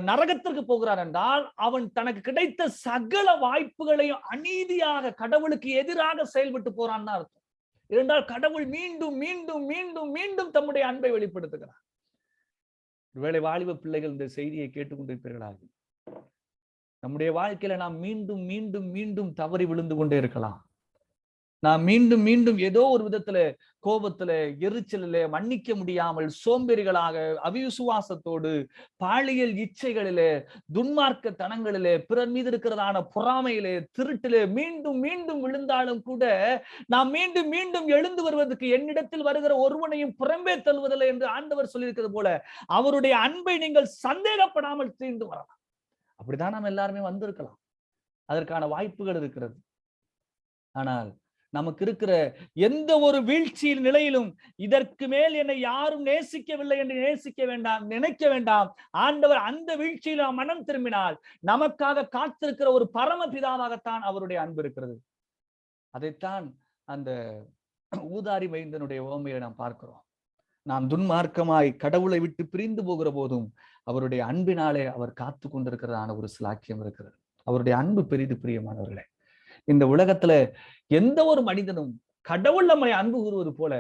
நரகத்திற்கு போகிறார் என்றால் அவன் தனக்கு கிடைத்த சகல வாய்ப்புகளையும் அநீதியாக கடவுளுக்கு எதிராக செயல்பட்டு போறான்னு அர்த்தம். இரண்டால் கடவுள் மீண்டும் மீண்டும் மீண்டும் மீண்டும் தம்முடைய அன்பை வெளிப்படுத்துகிறார். ஒருவேளை வாலிப பிள்ளைகள் இந்த செய்தியை கேட்டுக்கொண்டிருப்பீர்களாக, நம்முடைய வாழ்க்கையில நாம் மீண்டும் மீண்டும் மீண்டும் தவறி விழுந்து கொண்டே இருக்கலாம். நாம் மீண்டும் மீண்டும் ஏதோ ஒரு விதத்துல கோபத்துல, எரிச்சலிலே, மன்னிக்க முடியாமல், சோம்பேறிகளாக, அவிசுவாசத்தோடு, பாலியல் இச்சைகளிலே, துன்மார்க்க தனங்களிலே, பிறர் மீது இருக்கிறதான பொறாமையிலே, திருட்டிலே மீண்டும் மீண்டும் விழுந்தாலும் கூட நாம் மீண்டும் மீண்டும் எழுந்து வருவதற்கு என்னிடத்தில் வருகிற ஒருவனையும் புறம்பே தள்ளுவதில்லை என்று ஆண்டவர் சொல்லியிருக்கிறது போல அவருடைய அன்பை நீங்கள் சந்தேகப்படாமல் தீர்ந்து வரலாம். அப்படிதான் நாம் எல்லாருமே வந்திருக்கலாம், அதற்கான வாய்ப்புகள் இருக்கிறது. ஆனால் நமக்கு இருக்கிற எந்த ஒரு வீழ்ச்சியின் நிலையிலும் இதற்கு மேல் என்னை யாரும் நேசிக்கவில்லை என்று நேசிக்க வேண்டாம், நினைக்க வேண்டாம். ஆண்டவர் அந்த வீழ்ச்சியில் நாம் மனம் திரும்பினால் நமக்காக காத்திருக்கிற ஒரு பரமபிதாவாகத்தான் அவருடைய அன்பு இருக்கிறது. அதைத்தான் அந்த ஊதாரி மைந்தனுடைய உவமையை நாம் பார்க்கிறோம். நாம் துன்மார்க்கமாய் கடவுளை விட்டு பிரிந்து போகிற போதும் அவருடைய அன்பினாலே அவர் காத்து கொண்டிருக்கிறதான ஒரு சிலாக்கியம் இருக்கிறது. அவருடைய அன்பு பெரிது. பிரியமானவர்களே, இந்த உலகத்துல எந்த ஒரு மனிதனும் கடவுள் நம்மை அன்பு கூறுவது போல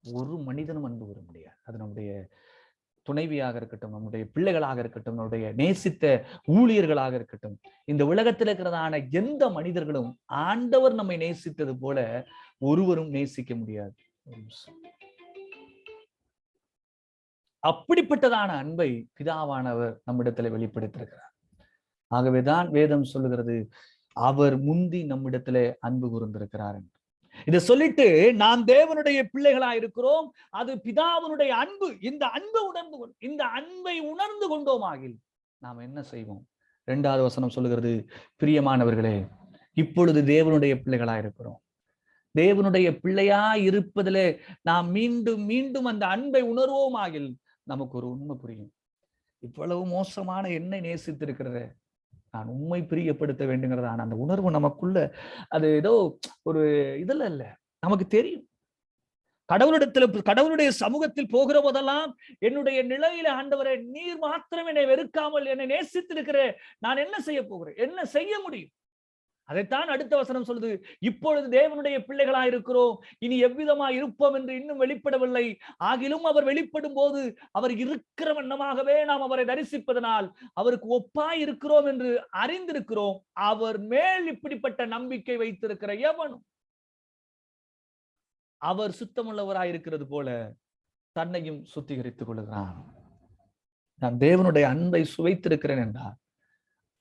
ஒரு மனிதனும் அன்பு கூற முடியாது. அது நம்முடைய துணைவியாக இருக்கட்டும், நம்முடைய பிள்ளைகளாக இருக்கட்டும், நம்முடைய நேசித்த ஊழியர்களாக இருக்கட்டும், இந்த உலகத்தில் இருக்கிறதான எந்த மனிதர்களும் ஆண்டவர் நம்மை நேசித்தது போல ஒருவரும் நேசிக்க முடியாது. அப்படிப்பட்டதான அன்பை பிதாவானவர் நம்மிடத்துல வெளிப்படுத்திருக்கிறார். ஆகவேதான் வேதம் சொல்லுகிறது, அவர் முந்தி நம்மிடத்துல அன்பு கூர்ந்திருக்கிறார் என்று. இதை சொல்லிட்டு நாம் தேவனுடைய பிள்ளைகளா இருக்கிறோம், அது பிதாவினுடைய அன்பு. இந்த அன்பை உணர்ந்து கொண்டோமாகில் நாம் என்ன செய்வோம்? 2வது வசனம் சொல்லுகிறது, பிரியமானவர்களே, இப்பொழுது தேவனுடைய பிள்ளைகளா இருக்கிறோம். தேவனுடைய பிள்ளையா இருப்பதிலே நாம் மீண்டும் மீண்டும் அந்த அன்பை உணர்வோமாகில் நமக்கு ஒரு உண்மை புரியும். இவ்வளவு மோசமான என்னை நேசித்திருக்கிறத நான் உண்மை பிரியப்படுத்த வேண்டுங்கிறதான அந்த உணர்வு நமக்குள்ள, அது ஏதோ ஒரு இதுல இல்ல, நமக்கு தெரியும். கடவுளுடைய சமூகத்தில் போகிற போதெல்லாம் என்னுடைய நிலையில ஆண்டவரே நீர் மாத்திரம் என்னை வெறுக்காமல் என்னை நேசித்திருக்கிற நான் என்ன செய்ய போகிறேன், என்ன செய்ய முடியும்? அதைத்தான் அடுத்த வசனம் சொல்லுது, இப்பொழுது தேவனுடைய பிள்ளைகளாய் இருக்கிறோம், இனி எவ்விதமா இருப்போம் என்று இன்னும் வெளிப்படவில்லை. ஆகிலும் அவர் வெளிப்படும் போது அவர் இருக்கிற வண்ணமாகவே நாம் அவரை தரிசிப்பதனால் அவருக்கு ஒப்பாய் இருக்கிறோம் என்று அறிந்திருக்கிறோம். அவர் மேல் இப்படிப்பட்ட நம்பிக்கை வைத்திருக்கிற எவனும் அவர் சுத்தமுள்ளவராய் இருக்கிறது போல தன்னையும் சுத்திகரித்துக் கொள்கிறான். நான் தேவனுடைய அன்பை சுவைத்திருக்கிறேன் என்றால்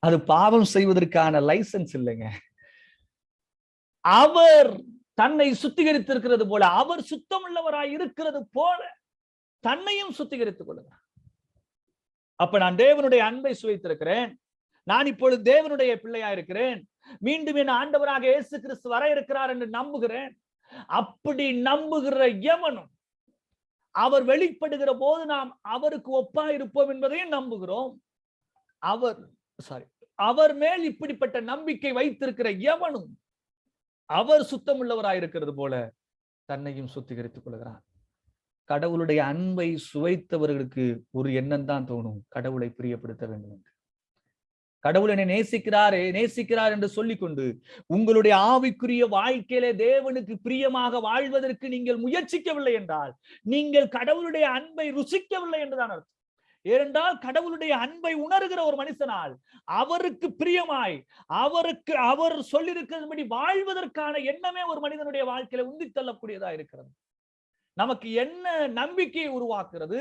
அது பாவம் செய்வதற்கான லைசன்ஸ் இல்லைங்க. அவர் தன்னை சுத்திகரித்திருக்கிறது போல, அவர் சுத்தமுள்ளவராய் இருக்கிறது போல தன்னையும் சுத்திகரித்துக் கொள்கிறான். அப்ப நான் தேவனுடைய அன்பை சுவைத்திருக்கிறேன், நான் இப்பொழுது தேவனுடைய பிள்ளையா இருக்கிறேன், மீண்டும் என் ஆண்டவராக இயேசு கிறிஸ்து வர இருக்கிறார் என்று நம்புகிறேன். அப்படி நம்புகிற எவனும் அவர் வெளிப்படுகிற போது நாம் அவருக்கு ஒப்பா இருப்போம் என்பதையும் நம்புகிறோம். அவர் மேல் இப்படிப்பட்ட நம்பிக்கை வைத்திருக்கிற எவனும் அவர் சுத்தமுள்ளவராயிருக்கிறது போல தன்னையும் சுத்திகரித்துக் கொள்கிறான். கடவுளுடைய அன்பை சுவைத்தவர்களுக்கு ஒரு எண்ணம் தான் தோணும், கடவுளை பிரியப்படுத்த வேண்டும் என்று. கடவுள் என்னை நேசிக்கிறார் என்று சொல்லிக்கொண்டு உங்களுடைய ஆவிக்குரிய வாழ்க்கையிலே தேவனுக்கு பிரியமாக வாழ்வதற்கு நீங்கள் முயற்சிக்கவில்லை என்றால் நீங்கள் கடவுளுடைய அன்பை ருசிக்கவில்லை என்றுதான் அர்த்தம். ஏனென்றால் கடவுளுடைய அன்பை உணர்கிற ஒரு மனுஷனால் அவருக்கு பிரியமாய் அவர் சொல்லியிருக்கிறபடி வாழ்வதற்கான எண்ணமே ஒரு மனிதனுடைய வாழ்க்கையில உந்தி தள்ளக்கூடியதா இருக்கிறது. நமக்கு என்ன நம்பிக்கையை உருவாக்குறது?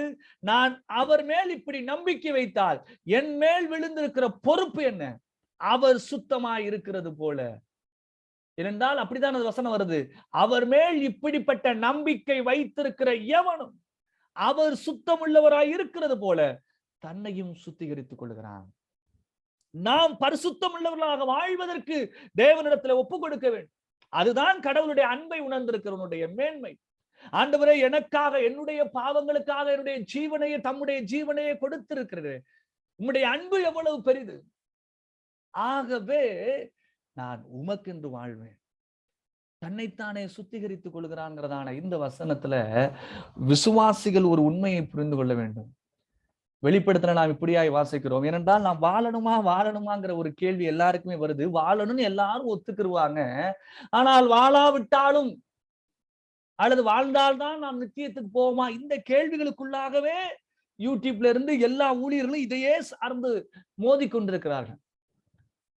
நான் அவர் மேல் இப்படி நம்பிக்கை வைத்தால் என் மேல் விழுந்திருக்கிற பொறுப்பு என்ன? அவர் சுத்தமாய் இருக்கிறது போல. ஏனென்றால் அப்படித்தான் அது வசனம் வருது, அவர் மேல் இப்படிப்பட்ட நம்பிக்கை வைத்திருக்கிற எவனும் அவர் சுத்தமுள்ளவராய் இருக்கிறது போல தன்னையும் சுத்திகரித்துக் கொள்கிறான். நாம் பரிசுத்தம் உள்ளவர்களாக வாழ்வதற்கு தேவனிடத்துல ஒப்பு கொடுக்க வேண்டும். அதுதான் கடவுளுடைய அன்பை உணர்ந்திருக்கிறவனுடைய மேன்மை. ஆண்டவரே, எனக்காக என்னுடைய பாவங்களுக்காக என்னுடைய ஜீவனையே தம்முடைய ஜீவனையே கொடுத்திருக்கிறது. உம்முடைய அன்பு எவ்வளவு பெரிது. ஆகவே நான் உமக்கென்று வாழ்வேன். தன்னைத்தானே சுத்திகரித்துக் கொள்கிறான்ங்கிறதான இந்த வசனத்துல விசுவாசிகள் ஒரு உண்மையை புரிந்து கொள்ள வேண்டும். வெளிப்படுத்தின நாம் இப்படியாய் வாசிக்கிறோம். ஏனென்றால் நாம் வாழணுமாங்கிற ஒரு கேள்வி எல்லாருக்குமே வருது. வாழணும்னு எல்லாரும் ஒத்துக்கிருவாங்க. ஆனால் வாழாவிட்டாலும் அல்லது வாழ்ந்தால்தான் நாம் நித்தியத்துக்கு போவோமா, இந்த கேள்விகளுக்குள்ளாகவே யூடியூப்ல இருந்து எல்லா ஊழியர்களும் இதையே சார்ந்து மோதி கொண்டிருக்கிறார்கள்.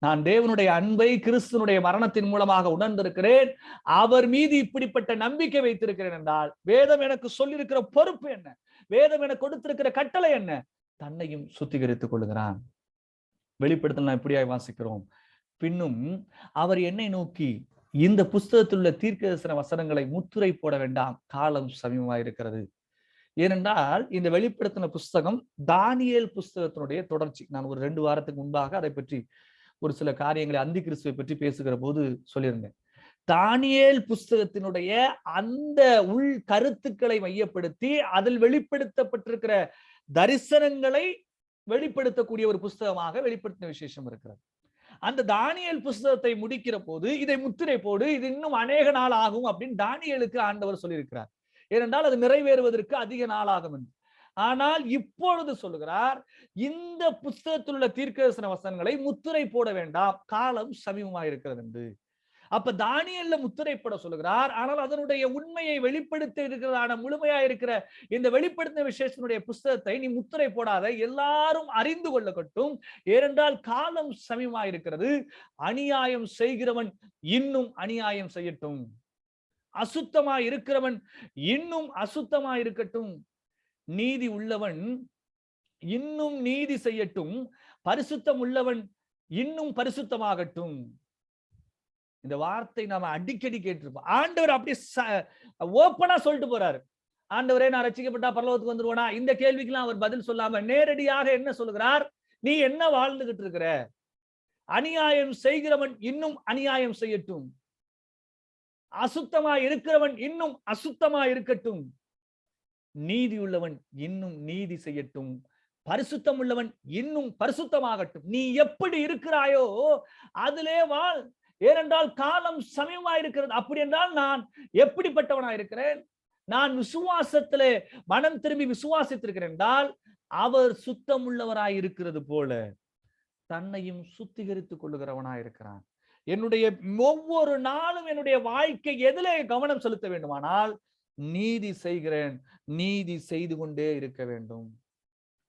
நான் தேவனுடைய அன்பை கிறிஸ்துனுடைய மரணத்தின் மூலமாக உணர்ந்திருக்கிறேன், அவர் மீது இப்படிப்பட்ட நம்பிக்கை வைத்திருக்கிறேன் என்றால் வேதம் எனக்கு சொல்லியிருக்கிற பொறுப்பு என்ன, வேதம் எனக்கு கொடுத்திருக்கிற கட்டளை என்ன? தன்னையும் சுத்திகரித்துக் கொள்கிறான். வெளிப்படுத்தல் இப்படியாய் வாசிக்கிறோம். பின்னும் அவர் என்னை நோக்கி, இந்த புஸ்தகத்தில் உள்ள தீர்க்கதரிசன வசனங்களை முத்திரை போட வேண்டாம், காலம் சமீபமாயிருக்கிறது. ஏனென்றால் இந்த வெளிப்படுத்தின புஸ்தகம் தானியேல் புஸ்தகத்தினுடைய தொடர்ச்சி. நான் ஒரு 2 வாரத்துக்கு முன்பாக அதை பற்றி ஒரு சில காரியங்களை அந்தி கிறிஸ்துவை பற்றி பேசுகிற போது சொல்லியிருந்தேன். தானியேல் புஸ்தகத்தினுடைய அந்த உள் கருத்துக்களை மையப்படுத்தி அதில் வெளிப்படுத்தப்பட்டிருக்கிற தரிசனங்களை வெளிப்படுத்தக்கூடிய ஒரு புஸ்தகமாக வெளிப்படுத்தின விசேஷம் இருக்கிறது. அந்த தானியேல் புஸ்தகத்தை முடிக்கிற போது இதை முத்திரை போடு, இது இன்னும் அநேக நாள் ஆகும் அப்படின்னு தானியேலுக்கு ஆண்டவர் சொல்லியிருக்கிறார். ஏனென்றால் அது நிறைவேறுவதற்கு அதிக நாள் ஆகும் என்று. ஆனால் இப்பொழுது சொல்லுகிறார், இந்த புஸ்தகத்தில் உள்ள தீர்க்கதரிசன வசனங்களை முத்திரை போட வேண்டாம், காலம் சமீபமாயிருக்கிறது என்று. அப்ப தானியேல்ல முத்திரை போட சொல்லுகிறார். ஆனால் அதனுடைய உண்மையை வெளிப்படுத்த இருக்கிறதான முழுமையா இருக்கிற இந்த வெளிப்படுத்தின விசேஷனுடைய புஸ்தகத்தை நீ முத்திரை போடாத, எல்லாரும் அறிந்து கொள்ளட்டும். ஏனென்றால் காலம் சமீபமாயிருக்கிறது. அநியாயம் செய்கிறவன் இன்னும் அநியாயம் செய்யட்டும், அசுத்தமாய் இருக்கிறவன் இன்னும் அசுத்தமாய் இருக்கட்டும், நீதி உள்ளவன் இன்னும் நீதி செய்யட்டும், பரிசுத்தம் உள்ளவன் இன்னும் பரிசுத்தமாகட்டும். இந்த வார்த்தை நாம அடிக்கடி கேட்டிருப்போம். ஆண்டவர் அப்படி ஓப்பனா சொல்லிட்டு போறாரு. ஆண்டவரே, நான் ரட்சிக்கப்பட்டா பரலோகத்துக்கு வந்துருவானா? இந்த கேள்விக்கெல்லாம் அவர் பதில் சொல்லாம நேரடியாக என்ன சொல்லுகிறார்? நீ என்ன வாழ்ந்துகிட்டு இருக்கிற? அநியாயம் செய்கிறவன் இன்னும் அநியாயம் செய்யட்டும், அசுத்தமா இருக்கிறவன் இன்னும் அசுத்தமா இருக்கட்டும், நீதி உள்ளவன் இன்னும் நீதி செய்யட்டும், பரிசுத்தம் உள்ளவன் இன்னும் பரிசுத்தமாகட்டும். நீ எப்படி இருக்கிறாயோ அதிலே வாழ். ஏனென்றால் காலம் சமயமாயிருக்கிறது. அப்படி என்றால் நான் எப்படிப்பட்டவனாயிருக்கிறேன்? நான் விசுவாசத்திலே மனம் திரும்பி விசுவாசித்திருக்கிறேன் என்றால் அவர் சுத்தம் உள்ளவராய் இருக்கிறது போல தன்னையும் சுத்திகரித்துக் கொள்ளுகிறவனாயிருக்கிறான். என்னுடைய ஒவ்வொரு நாளும் என்னுடைய வாழ்க்கை எதிலே கவனம் செலுத்த வேண்டுமானால் நீதி செய்கிறேன், நீதி செய்து கொண்டே இருக்க வேண்டும்.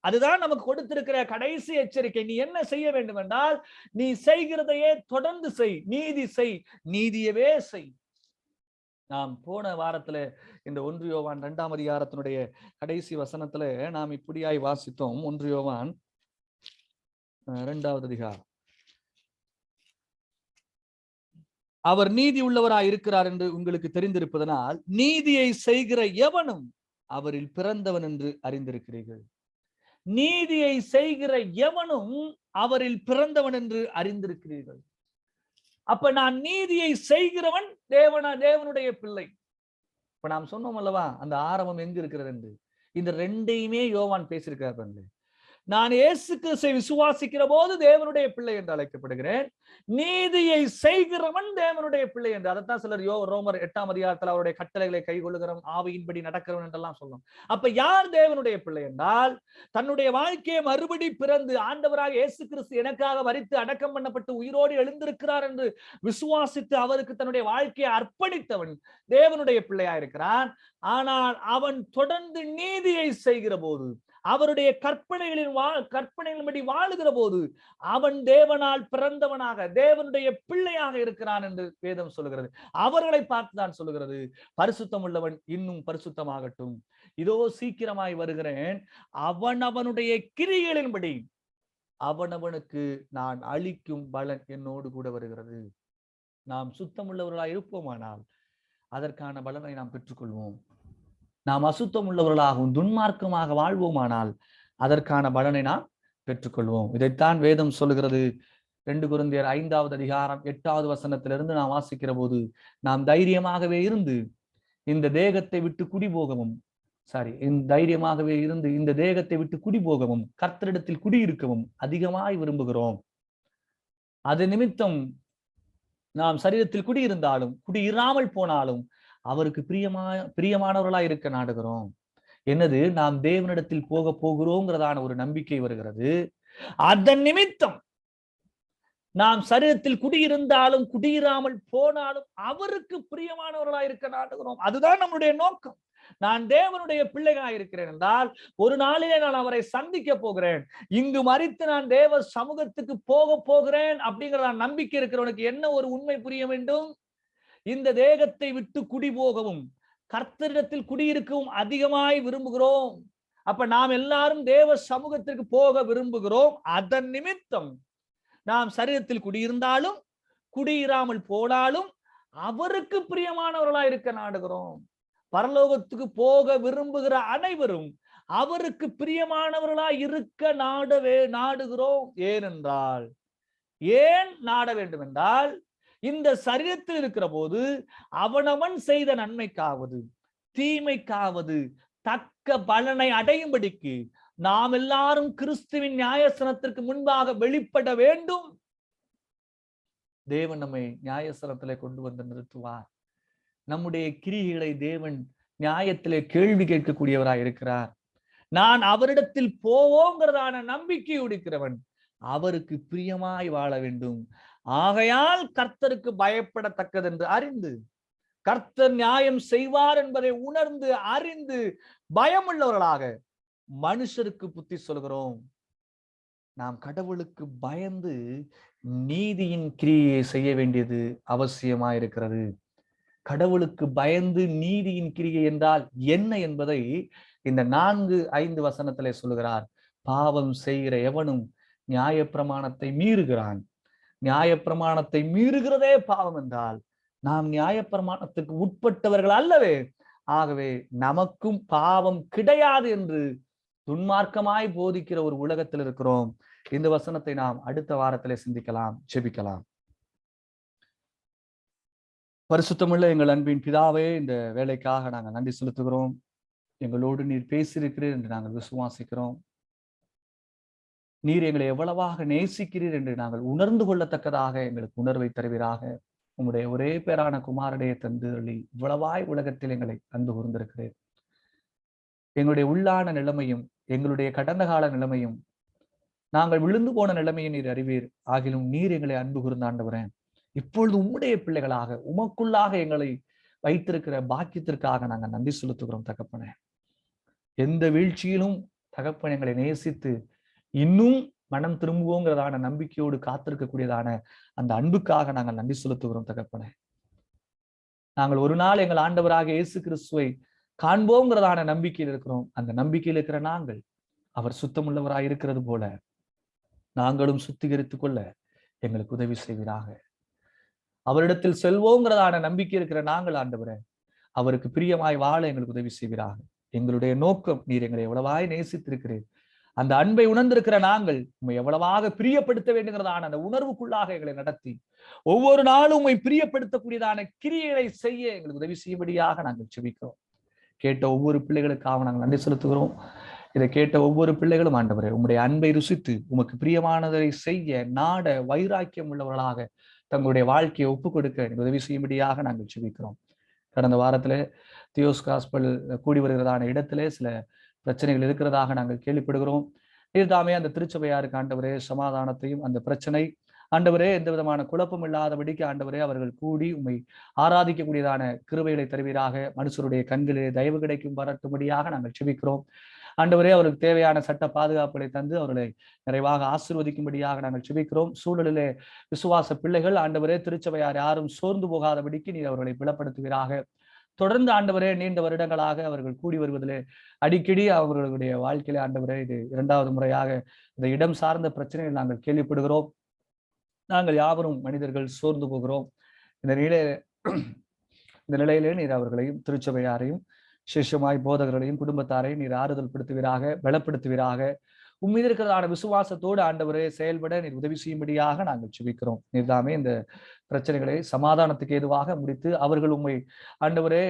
அதுதான் நமக்கு கொடுத்திருக்கிற கடைசி எச்சரிக்கை. நீ என்ன செய்ய வேண்டும் என்றால் நீ செய்கிறதையே தொடர்ந்து செய், நீதி செய், நீதியவே செய். நாம் போன வாரத்துல இந்த 1 யோவான் 2ஆம் அதிகாரத்தினுடைய கடைசி வசனத்துல நாம் இப்படியாய் வாசித்தோம். 1 யோவான் 2வது அதிகாரம். அவர் நீதி உள்ளவராய் இருக்கிறார் என்று உங்களுக்கு தெரிந்திருப்பதனால் நீதியை செய்கிற எவனும் அவரில் பிறந்தவன் என்று அறிந்திருக்கிறீர்கள். நீதியை செய்கிற எவனும் அவரில் பிறந்தவன் என்று அறிந்திருக்கிறீர்கள். அப்ப நான் நீதியை செய்கிறவன் தேவனுடைய பிள்ளை. இப்ப நாம் சொன்னோம் அல்லவா அந்த ஆரம்பம் எங்க இருக்கிறது என்று. இந்த ரெண்டையுமே யோவான் பேசியிருக்காரு. நான் இயேசு கிறிஸ்துவை விசுவாசிக்கிற போது தேவனுடைய பிள்ளை என்று அழைக்கப்படுகிறேன். நீதியை செய்கிறவன் தேவனுடைய பிள்ளை என்று. அதைத்தான் சிலர் ரோமர் 8ஆம் அதிகாரத்தில் அவருடைய கட்டளைகளை கைகொள்ளுகிறவன், ஆவியின்படி நடக்கிறவன் என்றெல்லாம் சொல்லும். அப்ப யார் தேவனுடைய பிள்ளை என்றால் தன்னுடைய வாழ்க்கையை மறுபடி பிறந்து ஆண்டவராக இயேசு கிறிஸ்து எனக்காக மரித்து அடக்கம் பண்ணப்பட்டு உயிரோடு எழுந்திருக்கிறார் என்று விசுவாசித்து அவருக்கு தன்னுடைய வாழ்க்கையை அர்ப்பணித்தவன் தேவனுடைய பிள்ளையாயிருக்கிறான். ஆனால் அவன் தொடர்ந்து நீதியை செய்கிற போது, அவருடைய கற்பனைகளின்படி வாழுகிற போது அவன் தேவனால் பிறந்தவனாக தேவனுடைய பிள்ளையாக இருக்கிறான் என்று வேதம் சொல்லுகிறது. அவர்களை பார்த்துதான் சொல்லுகிறது, பரிசுத்தம் உள்ளவன் இன்னும் பரிசுத்தமாகட்டும், இதோ சீக்கிரமாய் வருகிறேன், அவனவனுடைய கிரியைகளின்படி அவனவனுக்கு நான் அளிக்கும் பலன் என்னோடு கூட வருகிறது. நாம் சுத்தம் உள்ளவர்களாய் இருப்போமானால் அதற்கான பலனை நாம் பெற்றுக்கொள்வோம். நாம் அசுத்தம் உள்ளவர்களாகவும் துன்மார்க்கமாக வாழ்வோமானால் அதற்கான பலனை நாம் பெற்றுக்கொள்வோம். இதைத்தான் வேதம் சொல்லுகிறது. 2 கொரிந்தியர் 5வது அதிகாரம் 8வது வசனத்திலிருந்து நாம் வாசிக்கிற போது, நாம் தைரியமாகவே இருந்து இந்த தேகத்தை விட்டு இந்த தேகத்தை விட்டு குடிபோகவும் கர்த்தரிடத்தில் குடியிருக்கவும் அதிகமாய் விரும்புகிறோம். அது நிமித்தம் நாம் சரீரத்தில் குடியிருந்தாலும் குடியிராமல் போனாலும் அவருக்கு பிரியமானவர்களாய் இருக்க நாடுகிறோம். என்னது, நாம் தேவனிடத்தில் போகிறோங்கிறதான ஒரு நம்பிக்கை வருகிறது. அதன் நிமித்தம் நாம் சரீரத்தில் குடியிருந்தாலும் குடியிராமல் போனாலும் அவருக்கு பிரியமானவர்களாய் இருக்க நாடுகிறோம். அதுதான் நம்முடைய நோக்கம். நான் தேவனுடைய பிள்ளைகளாய் இருக்கிறேன் என்றால் ஒரு நாளிலே நான் அவரை சந்திக்க போகிறேன். இங்கு மரித்து நான் தேவ சமூகத்துக்கு போகிறேன் அப்படிங்கிற நம்பிக்கை இருக்கிறவனுக்கு என்ன ஒரு உண்மை புரிய வேண்டும்? இந்த தேகத்தை விட்டு குடிபோகவும் கர்த்தரிடத்தில் குடியிருக்கவும் அதிகமாய் விரும்புகிறோம். அப்ப நாம் எல்லாரும் தேவ சமூகத்திற்கு போக விரும்புகிறோம். அதன் நிமித்தம் நாம் சரீரத்தில் குடியிருந்தாலும் குடியிராமல் போனாலும் அவருக்கு பிரியமானவர்களாய் இருக்க நாடுகிறோம். பரலோகத்துக்கு போக விரும்புகிற அனைவரும் அவருக்கு பிரியமானவர்களாய் இருக்க நாடுகிறோம். ஏனென்றால் ஏன் நாட வேண்டும் என்றால் இந்த சரீரத்தில் இருக்கிற போது அவனவன் செய்த நன்மைக்காவது தீமைக்காவது தக்க பலனை அடையும்படிக்கு நாம் எல்லாரும் கிறிஸ்துவின் நியாயசனத்திற்கு முன்பாக வெளிப்பட வேண்டும். தேவன் நம்மை நியாயசனத்திலே கொண்டு வந்து நிறுத்துவார். நம்முடைய கிரியைகளை தேவன் நியாயத்திலே கேள்வி கேட்கக்கூடியவராய் இருக்கிறார். நான் அவரிடத்தில் போவோங்கிறதான நம்பிக்கை உடைக்கிறவன் அவருக்கு பிரியமாய் வாழ வேண்டும். ஆகையால் கர்த்தருக்கு பயப்படத்தக்கது என்று அறிந்து, கர்த்தர் நியாயம் செய்வார் என்பதை உணர்ந்து அறிந்து பயமுள்ளவர்களாக மனுஷருக்கு புத்தி சொல்கிறோம். நாம் கடவுளுக்கு பயந்து நீதியின் கிரியை செய்ய வேண்டியது அவசியமாயிருக்கிறது. கடவுளுக்கு பயந்து நீதியின் கிரியை என்றால் என்ன என்பதை இந்த 4-5 வசனத்திலே சொல்லுகிறார். பாவம் செய்கிற எவனும் நியாயப்பிரமாணத்தை மீறுகிறான். நியாயப்பிரமாணத்தை மீறுகிறதே பாவம் என்றால் நாம் நியாயப்பிரமாணத்துக்கு உட்பட்டவர்கள் அல்லவே. ஆகவே நமக்கும் பாவம் கிடையாது என்று துன்மார்க்கமாய் போதிக்கிற ஒரு உலகத்தில் இருக்கிறோம். இந்த வசனத்தை நாம் அடுத்த வாரத்திலே சிந்திக்கலாம், ஜெபிக்கலாம். பரிசுத்தமுள்ள எங்கள் அன்பின் பிதாவே, இந்த வேலைக்காக நாங்கள் நன்றி செலுத்துகிறோம். எங்களோடு நீர் பேசியிருக்கிறீர் என்று நாங்கள் விசுவாசிக்கிறோம். நீர் எங்களை எவ்வளவாக நேசிக்கிறீர் என்று நாங்கள் உணர்ந்து கொள்ளத்தக்கதாக எங்களுக்கு உணர்வை தருவீராக. உம்முடைய ஒரே பேரான குமாரடைய தந்து அள்ளி இவ்வளவாய் உலகத்தில் எங்களை அன்பு கூர்ந்திருக்கிறேன். எங்களுடைய உள்ளான நிலைமையும் எங்களுடைய கடந்த கால நிலைமையும் நாங்கள் விழுந்து போன நிலைமையை நீர் அறிவீர். ஆகிலும் நீர் எங்களை அன்பு கூர்ந்த ஆண்டவரே, இப்பொழுது உம்முடைய பிள்ளைகளாக உமக்குள்ளாக எங்களை வைத்திருக்கிற பாக்கியத்திற்காக நாங்கள் நன்றி செலுத்துகிறோம் தகப்பனே. எந்த வீழ்ச்சியிலும் தகப்பன் எங்களை நேசித்து இன்னும் மனம் திரும்புவோங்கிறதான நம்பிக்கையோடு காத்திருக்கக்கூடியதான அந்த அன்புக்காக நாங்கள் நன்றி செலுத்துகிறோம் தகப்பனே. நாங்கள் ஒரு நாள் எங்கள் ஆண்டவராக இயேசு கிறிஸ்துவை காண்போங்கிறதான நம்பிக்கையில் இருக்கிறோம். அந்த நம்பிக்கையில் இருக்கிற நாங்கள் அவர் சுத்தமுள்ளவராய் இருக்கிறது போல நாங்களும் சுத்திகரித்துக் கொள்ள எங்களுக்கு உதவி செய்வீராக. அவரிடத்தில் செல்வோங்கிறதான நம்பிக்கை இருக்கிற நாங்கள் ஆண்டவரே, அவருக்கு பிரியமாய் வாழ எங்களுக்கு உதவி செய்வீராக. எங்களுடைய நோக்கம், நீர் எங்களை எவ்வளவாய் நேசித்திருக்கிறீர், அந்த அன்பை உணர்ந்திருக்கிற நாங்கள் உண்மை எவ்வளவாக பிரியப்படுத்த வேண்டுங்கிறதான அந்த உணர்வுக்குள்ளாக எங்களை நடத்தி ஒவ்வொரு நாளும் உண்மை பிரியப்படுத்தக்கூடியதான கிரியைகளை செய்ய எங்களுக்கு உதவி செய்யும்படியாக நாங்கள் செபிக்கிறோம். கேட்ட ஒவ்வொரு பிள்ளைகளுக்காக நாங்கள் நன்றி செலுத்துகிறோம். இதை கேட்ட ஒவ்வொரு பிள்ளைகளும் ஆண்டவரே, உம்முடைய அன்பை ருசித்து உமக்கு பிரியமானதை செய்ய நாட வைராக்கியம் உள்ளவர்களாக தங்களுடைய வாழ்க்கையை ஒப்புக் கொடுக்க உதவி செய்யும்படியாக நாங்கள் செபிக்கிறோம். கடந்த வாரத்துல தியோஸ் காஸ்பல் கூடி வருகிறதான இடத்திலே சில பிரச்சனைகள் இருக்கிறதாக நாங்கள் கேள்விப்படுகிறோம். நீர் தாமே அந்த திருச்சபையாருக்கு ஆண்டவரே சமாதானத்தையும், அந்த பிரச்சனை ஆண்டவரே எந்த விதமான குழப்பம் இல்லாதபடிக்கு ஆண்டவரே அவர்கள் கூடி உம்மை ஆராதிக்கக்கூடியதான கிருபைகளை தருவீராக. மனுஷருடைய கண்களிலே தயவு கிடைக்கும் வரட்டும்படியாக நாங்கள் செபிக்கிறோம். ஆண்டவரே அவருக்கு தேவையான சட்ட பாதுகாப்புகளை தந்து அவர்களை நிறைவாக ஆசீர்வதிக்கும்படியாக நாங்கள் செபிக்கிறோம். சூழலிலே விசுவாச பிள்ளைகள் ஆண்டவரே திருச்சபையார் யாரும் சோர்ந்து போகாதபடிக்கு நீர் அவர்களை பலப்படுத்துவீராக. தொடர்ந்து ஆண்டவரே நீண்ட வருடங்களாக அவர்கள் கூடி வருவதிலே அடிக்கடி அவர்களுடைய வாழ்க்கையிலே ஆண்டவரே இது 2வது முறையாக இந்த இடம் சார்ந்த பிரச்சனைகள் நாங்கள் கேள்விப்படுகிறோம். நாங்கள் யாவரும் மனிதர்கள் சோர்ந்து போகிறோம். இந்த நிலையிலே நீர் அவர்களையும் திருச்சபையாரையும் சிஷ்யமாய் போதகர்களையும் குடும்பத்தாரையும் நீர் ஆறுதல் படுத்துவீராக, பலப்படுத்துவீராக. உம்மீது இருக்கிறதான விசுவாசத்தோடு ஆண்டவரே செயல்பட நீர் உதவி செய்யும்படியாக நாங்கள் செபிக்கிறோம். நீர் தாமே இந்த பிரச்சனைகளை சமாதானத்துக்கு ஏதுவாக முடித்து அவர்கள் உண்மை ஆண்டவரே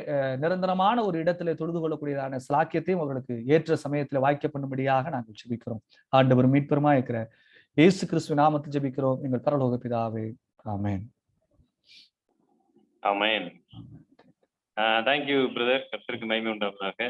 நிரந்தரமான ஒரு இடத்திலே தொழுது கொள்ளக்கூடியதான சாக்கியத்தையும் அவர்களுக்கு ஏற்ற சமயத்தில் வாய்க்க பண்ணும்படியாக நாங்கள் செபிக்கிறோம். ஆண்டவர் மீட்பெருமா இருக்கிற இயேசு கிறிஸ்துவின் நாமத்தில் ஜெபிக்கிறோம் எங்கள் பரலோக பிதாவே. ஆமென். ஆமென். Thank you brother. கர்த்தருக்கு மகிமை உண்டாவதாக.